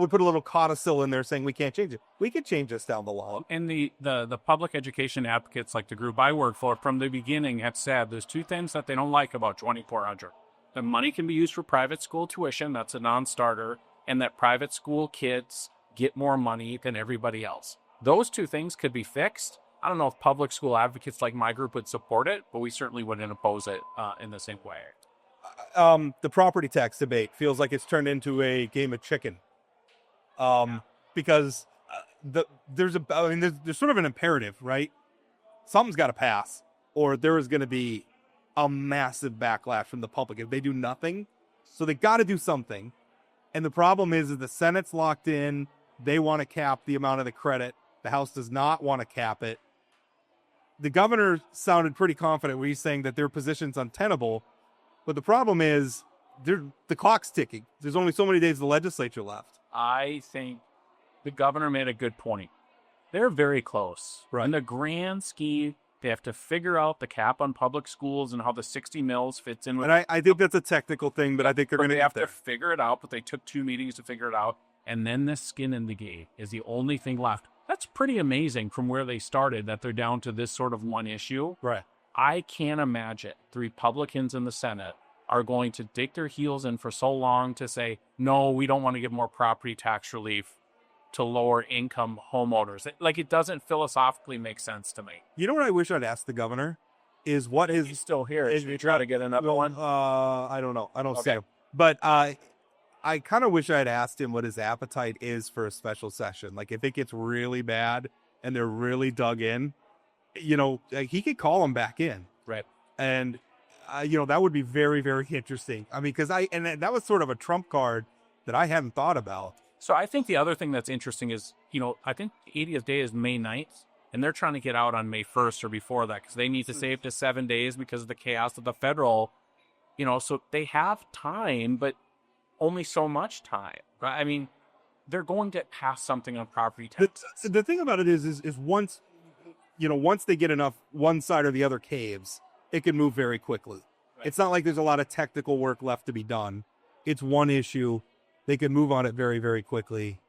put a little codicil in there saying we can't change it. We can change this down the line. And the public education advocates, like the group I work for, from the beginning have said there's two things that they don't like about 2400. The money can be used for private school tuition. That's a non-starter. And that private school kids get more money than everybody else. Those two things could be fixed. I don't know if public school advocates like my group would support it, but we certainly wouldn't oppose it in the same way. The property tax debate feels like it's turned into a game of chicken, because there's sort of an imperative, right? Something's got to pass, or there is going to be a massive backlash from the public if they do nothing. So they got to do something, and the problem is the Senate's locked in. They want to cap the amount of the credit. The House does not want to cap it. The governor sounded pretty confident when he's saying that their position's untenable. But the problem is the clock's ticking. There's only so many days of the legislature left. I think the governor made a good point. They're very close. Right. In the grand scheme, they have to figure out the cap on public schools and how the 60 mils fits in with And I think that's a technical thing, but I think they're going They have to to figure it out, but they took 2 meetings to figure it out. And then the skin in the game is the only thing left. That's pretty amazing from where they started, that they're down to this sort of one issue. Right. I can't imagine the Republicans in the Senate are going to dig their heels in for so long to say, no, we don't want to give more property tax relief to lower income homeowners. It doesn't philosophically make sense to me. You know what I wish I'd ask the governor is what his... He's still here. Should we try to get another one? I don't know. I don't see Okay. him. But I kind of wish I'd asked him what his appetite is for a special session. Like if it gets really bad and they're really dug in, he could call him back in. Right. And that would be very, very interesting. I mean, because that was sort of a trump card that I hadn't thought about. So I think the other thing that's interesting is, I think the 80th day is May 9th, and they're trying to get out on May 1st or before that because they need to save to 7 days because of the chaos of the federal, so they have time, but only so much time. Right? I mean, they're going to pass something on property tax. The thing about it is once they get enough one side or the other caves, it can move very quickly. Right. It's not like there's a lot of technical work left to be done. It's one issue. They can move on it very, very quickly.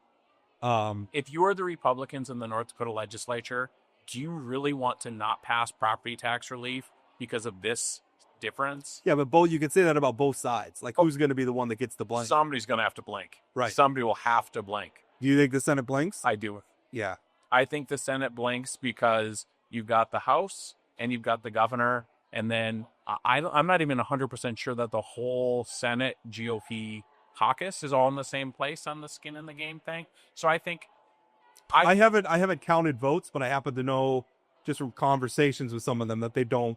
If you are the Republicans in the North Dakota legislature, do you really want to not pass property tax relief because of this difference? Yeah, but you could say that about both sides. Like, who's going to be the one that gets the blink? Somebody's going to have to blink. Right. Somebody will have to blink. Do you think the Senate blinks? I do. Yeah. I think the Senate blinks because you've got the House and you've got the governor. And then I'm not even 100% sure that the whole Senate GOP caucus is all in the same place on the skin in the game thing. So I think I haven't counted votes, but I happen to know just from conversations with some of them that they don't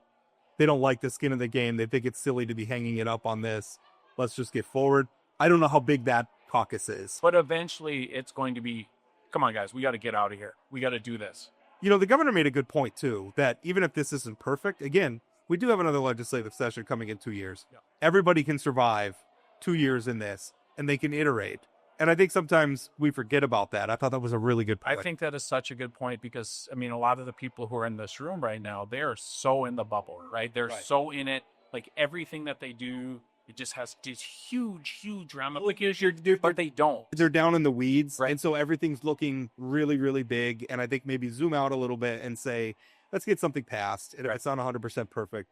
like the skin in the game. They think it's silly to be hanging it up on this. Let's just get forward. I don't know how big that caucus is. But eventually it's going to be, come on, guys, we got to get out of here. We got to do this. The governor made a good point, too, that even if this isn't perfect, again, we do have another legislative session coming in 2 years. Yeah. Everybody can survive 2 years in this, and they can iterate. And I think sometimes we forget about that. I thought that was a really good point. I think that is such a good point because, a lot of the people who are in this room right now, they are so in the bubble, right? They're so in it. Like everything that they do it just has these huge ramifications, but they don't. They're down in the weeds, Right. and so everything's looking really, really big. And I think maybe zoom out a little bit and say, let's get something passed. And if it's not 100% perfect,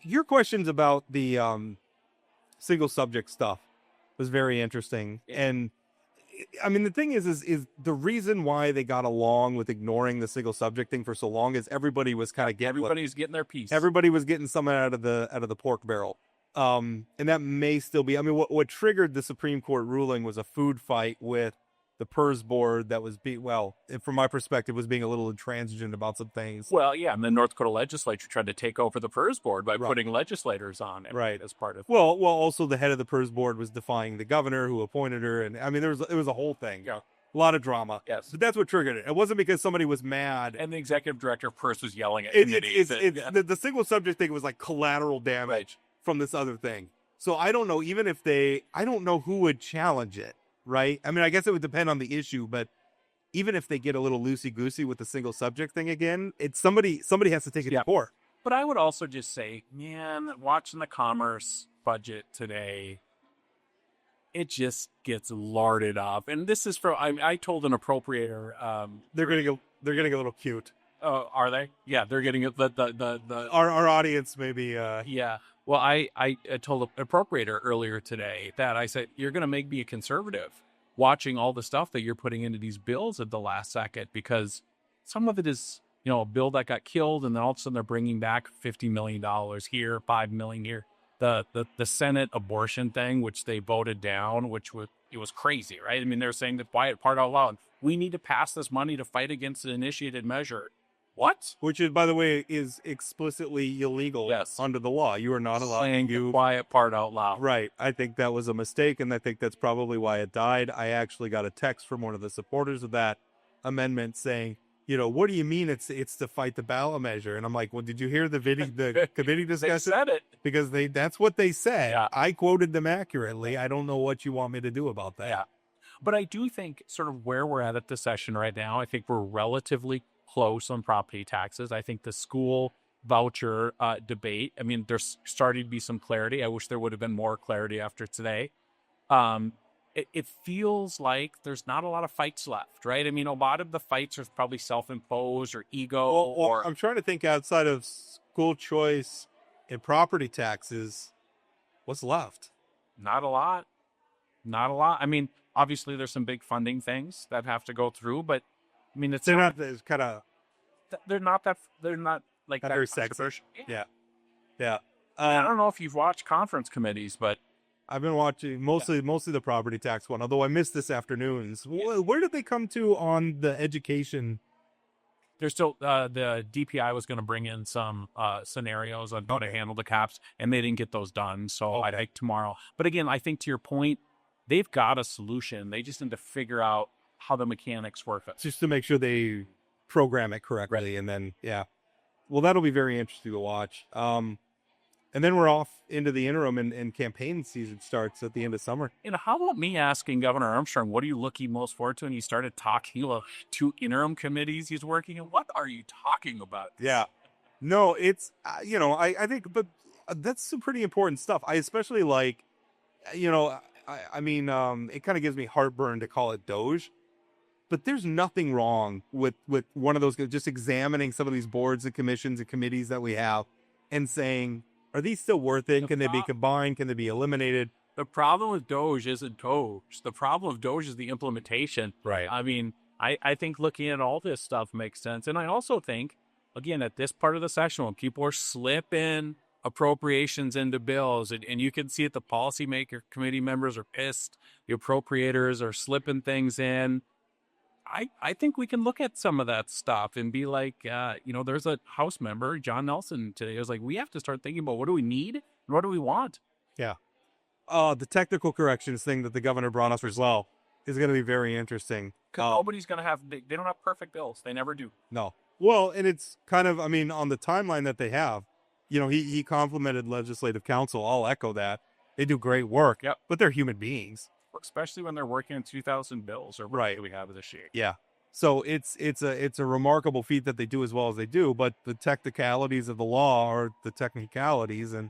your questions about the single subject stuff was very interesting. Yeah. And I mean, the thing is the reason why they got along with ignoring the single subject thing for so long is everybody was kind of Everybody's getting their piece. everybody was getting something out of the pork barrel. And that may still be, I mean, what triggered the Supreme Court ruling was a food fight with the PERS board that was from my perspective, was being a little intransigent about some things. Well, yeah, and the North Dakota legislature tried to take over the PERS board by Right. putting legislators on it, Right. as part of. Well, also the head of the PERS board was defying the governor who appointed her. And I mean, it was a whole thing. Yeah. A lot of drama. Yes. But that's what triggered it. It wasn't because somebody was mad. And the executive director of PERS was yelling at committees. The single subject thing was like collateral damage Right. from this other thing. So I don't know, I don't know who would challenge it, right? I mean, I guess it would depend on the issue, but even if they get a little loosey-goosey with the single subject thing again, it's somebody has to take it to court. But I would also just say, man, watching the commerce budget today, it just gets larded up. And this is from, I told an appropriator. They're getting a little cute. Are they? Yeah, they're getting the Our audience maybe. Yeah. Well, I told an appropriator earlier today that I said, you're going to make me a conservative watching all the stuff that you're putting into these bills at the last second, because some of it is, a bill that got killed, and then all of a sudden they're bringing back $50 million here, $5 million here. The Senate abortion thing, which they voted down, it was crazy, right? I mean, they're saying the quiet part out loud. We need to pass this money to fight against an initiated measure. What? Which is, by the way, is explicitly illegal under the law. You are not allowed Saying the quiet part out loud. Right. I think that was a mistake, and I think that's probably why it died. I actually got a text from one of the supporters of that amendment saying, what do you mean it's to fight the ballot measure? And I'm like, well, did you hear the committee discussion? They said it. Because that's what they said. Yeah. I quoted them accurately. I don't know what you want me to do about that. Yeah. But I do think sort of where we're at the session right now, I think we're relatively close on property taxes. I think the school voucher debate, I mean, there's starting to be some clarity. I wish there would have been more clarity after today. It feels like there's not a lot of fights left, right? I mean, a lot of the fights are probably self-imposed or ego. Or I'm trying to think outside of school choice and property taxes, what's left? Not a lot. I mean, obviously there's some big funding things that have to go through, but I mean, they're not like that very sexy. controversial. Yeah. I don't know if you've watched conference committees, but I've been watching mostly the property tax one, although I missed this afternoon's. Where did they come to on the education? there's still the DPI was going to bring in some scenarios on how to handle the caps, and they didn't get those done. So I think tomorrow. But again, I think to your point, they've got a solution. They just need to figure out how the mechanics work. Just to make sure they program it correctly. Right. And then, well, that'll be very interesting to watch. And then we're off into the interim, and campaign season starts at the end of summer. And how about me asking Governor Armstrong, what are you looking most forward to? And he started talking about 2 interim committees he's working in. What are you talking about? Yeah. No, it's, I think, but that's some pretty important stuff. I especially like, I mean, it kind of gives me heartburn to call it Doge, but there's nothing wrong with one of those, just examining some of these boards and commissions and committees that we have and saying, are these still worth it? Can they be combined? Can they be eliminated? The problem with Doge isn't Doge. The problem with Doge is the implementation. Right. I mean, I think looking at all this stuff makes sense. And I also think, again, at this part of the session, when people are slipping appropriations into bills, and you can see it, the policymaker committee members are pissed. The appropriators are slipping things in. I think we can look at some of that stuff and be like, there's a House member, John Nelson, today. It was like, we have to start thinking about what do we need and what do we want? Yeah. The technical corrections thing that the governor brought us as well is going to be very interesting. Because nobody's going to have, they don't have perfect bills. They never do. No. Well, and it's kind of, I mean, on the timeline that they have, he complimented Legislative Council. I'll echo that. They do great work, but they're human beings. Especially when they're working on 2,000 bills or what we have this year. Yeah. So it's a remarkable feat that they do as well as they do, but the technicalities of the law are the technicalities, and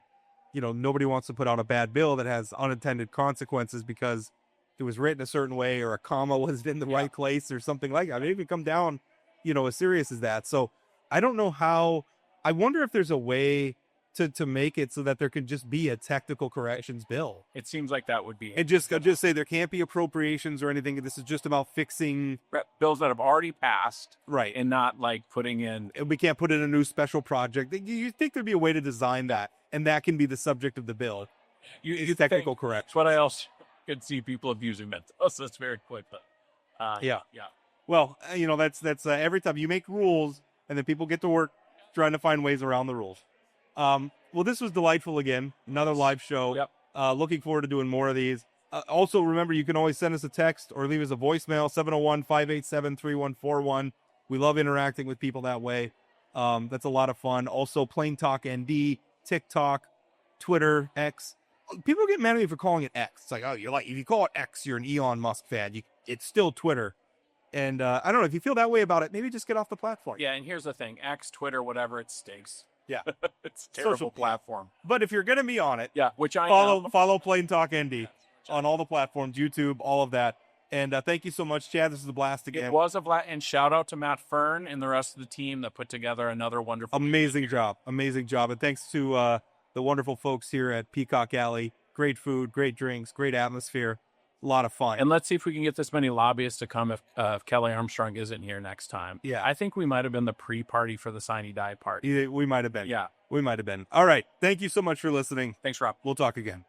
nobody wants to put out a bad bill that has unintended consequences because it was written a certain way or a comma was in the right place or something like that. It even come down, as serious as that. So I don't know how. I wonder if there's a way to make it so that there can just be a technical corrections bill. It seems like that would be And just say there can't be appropriations or anything. This is just about fixing bills that have already passed, right, and not like putting in. And we can't put in a new special project. You think there'd be a way to design that, and that can be the subject of the bill. You technical correct. That's what I also could see people abusing vetoes. That's very quick, but yeah. Well, that's every time you make rules, and then people get to work trying to find ways around the rules. Well, this was delightful again. Another live show. Yep. Looking forward to doing more of these. Also, remember, you can always send us a text or leave us a voicemail, 701-587-3141. We love interacting with people that way. That's a lot of fun. Also, Plain Talk ND, TikTok, Twitter, X. People get mad at me for calling it X. It's like, oh, if you call it X, you're an Elon Musk fan. It's still Twitter. And I don't know, if you feel that way about it, maybe just get off the platform. Yeah, and here's the thing. X, Twitter, whatever, it stinks. Yeah. It's a terrible Social platform. But if you're going to be on it, which I follow Plain Talk ND on all the platforms, YouTube, all of that. And thank you so much, Chad. This is a blast again. It was a blast. And shout out to Matt Fern and the rest of the team that put together another wonderful Amazing job. And thanks to the wonderful folks here at Peacock Alley. Great food, great drinks, great atmosphere. A lot of fun. And let's see if we can get this many lobbyists to come if Kelly Armstrong isn't here next time. Yeah. I think we might have been the pre-party for the Sign Die party. We might have been. Yeah. We might have been. All right. Thank you so much for listening. Thanks, Rob. We'll talk again.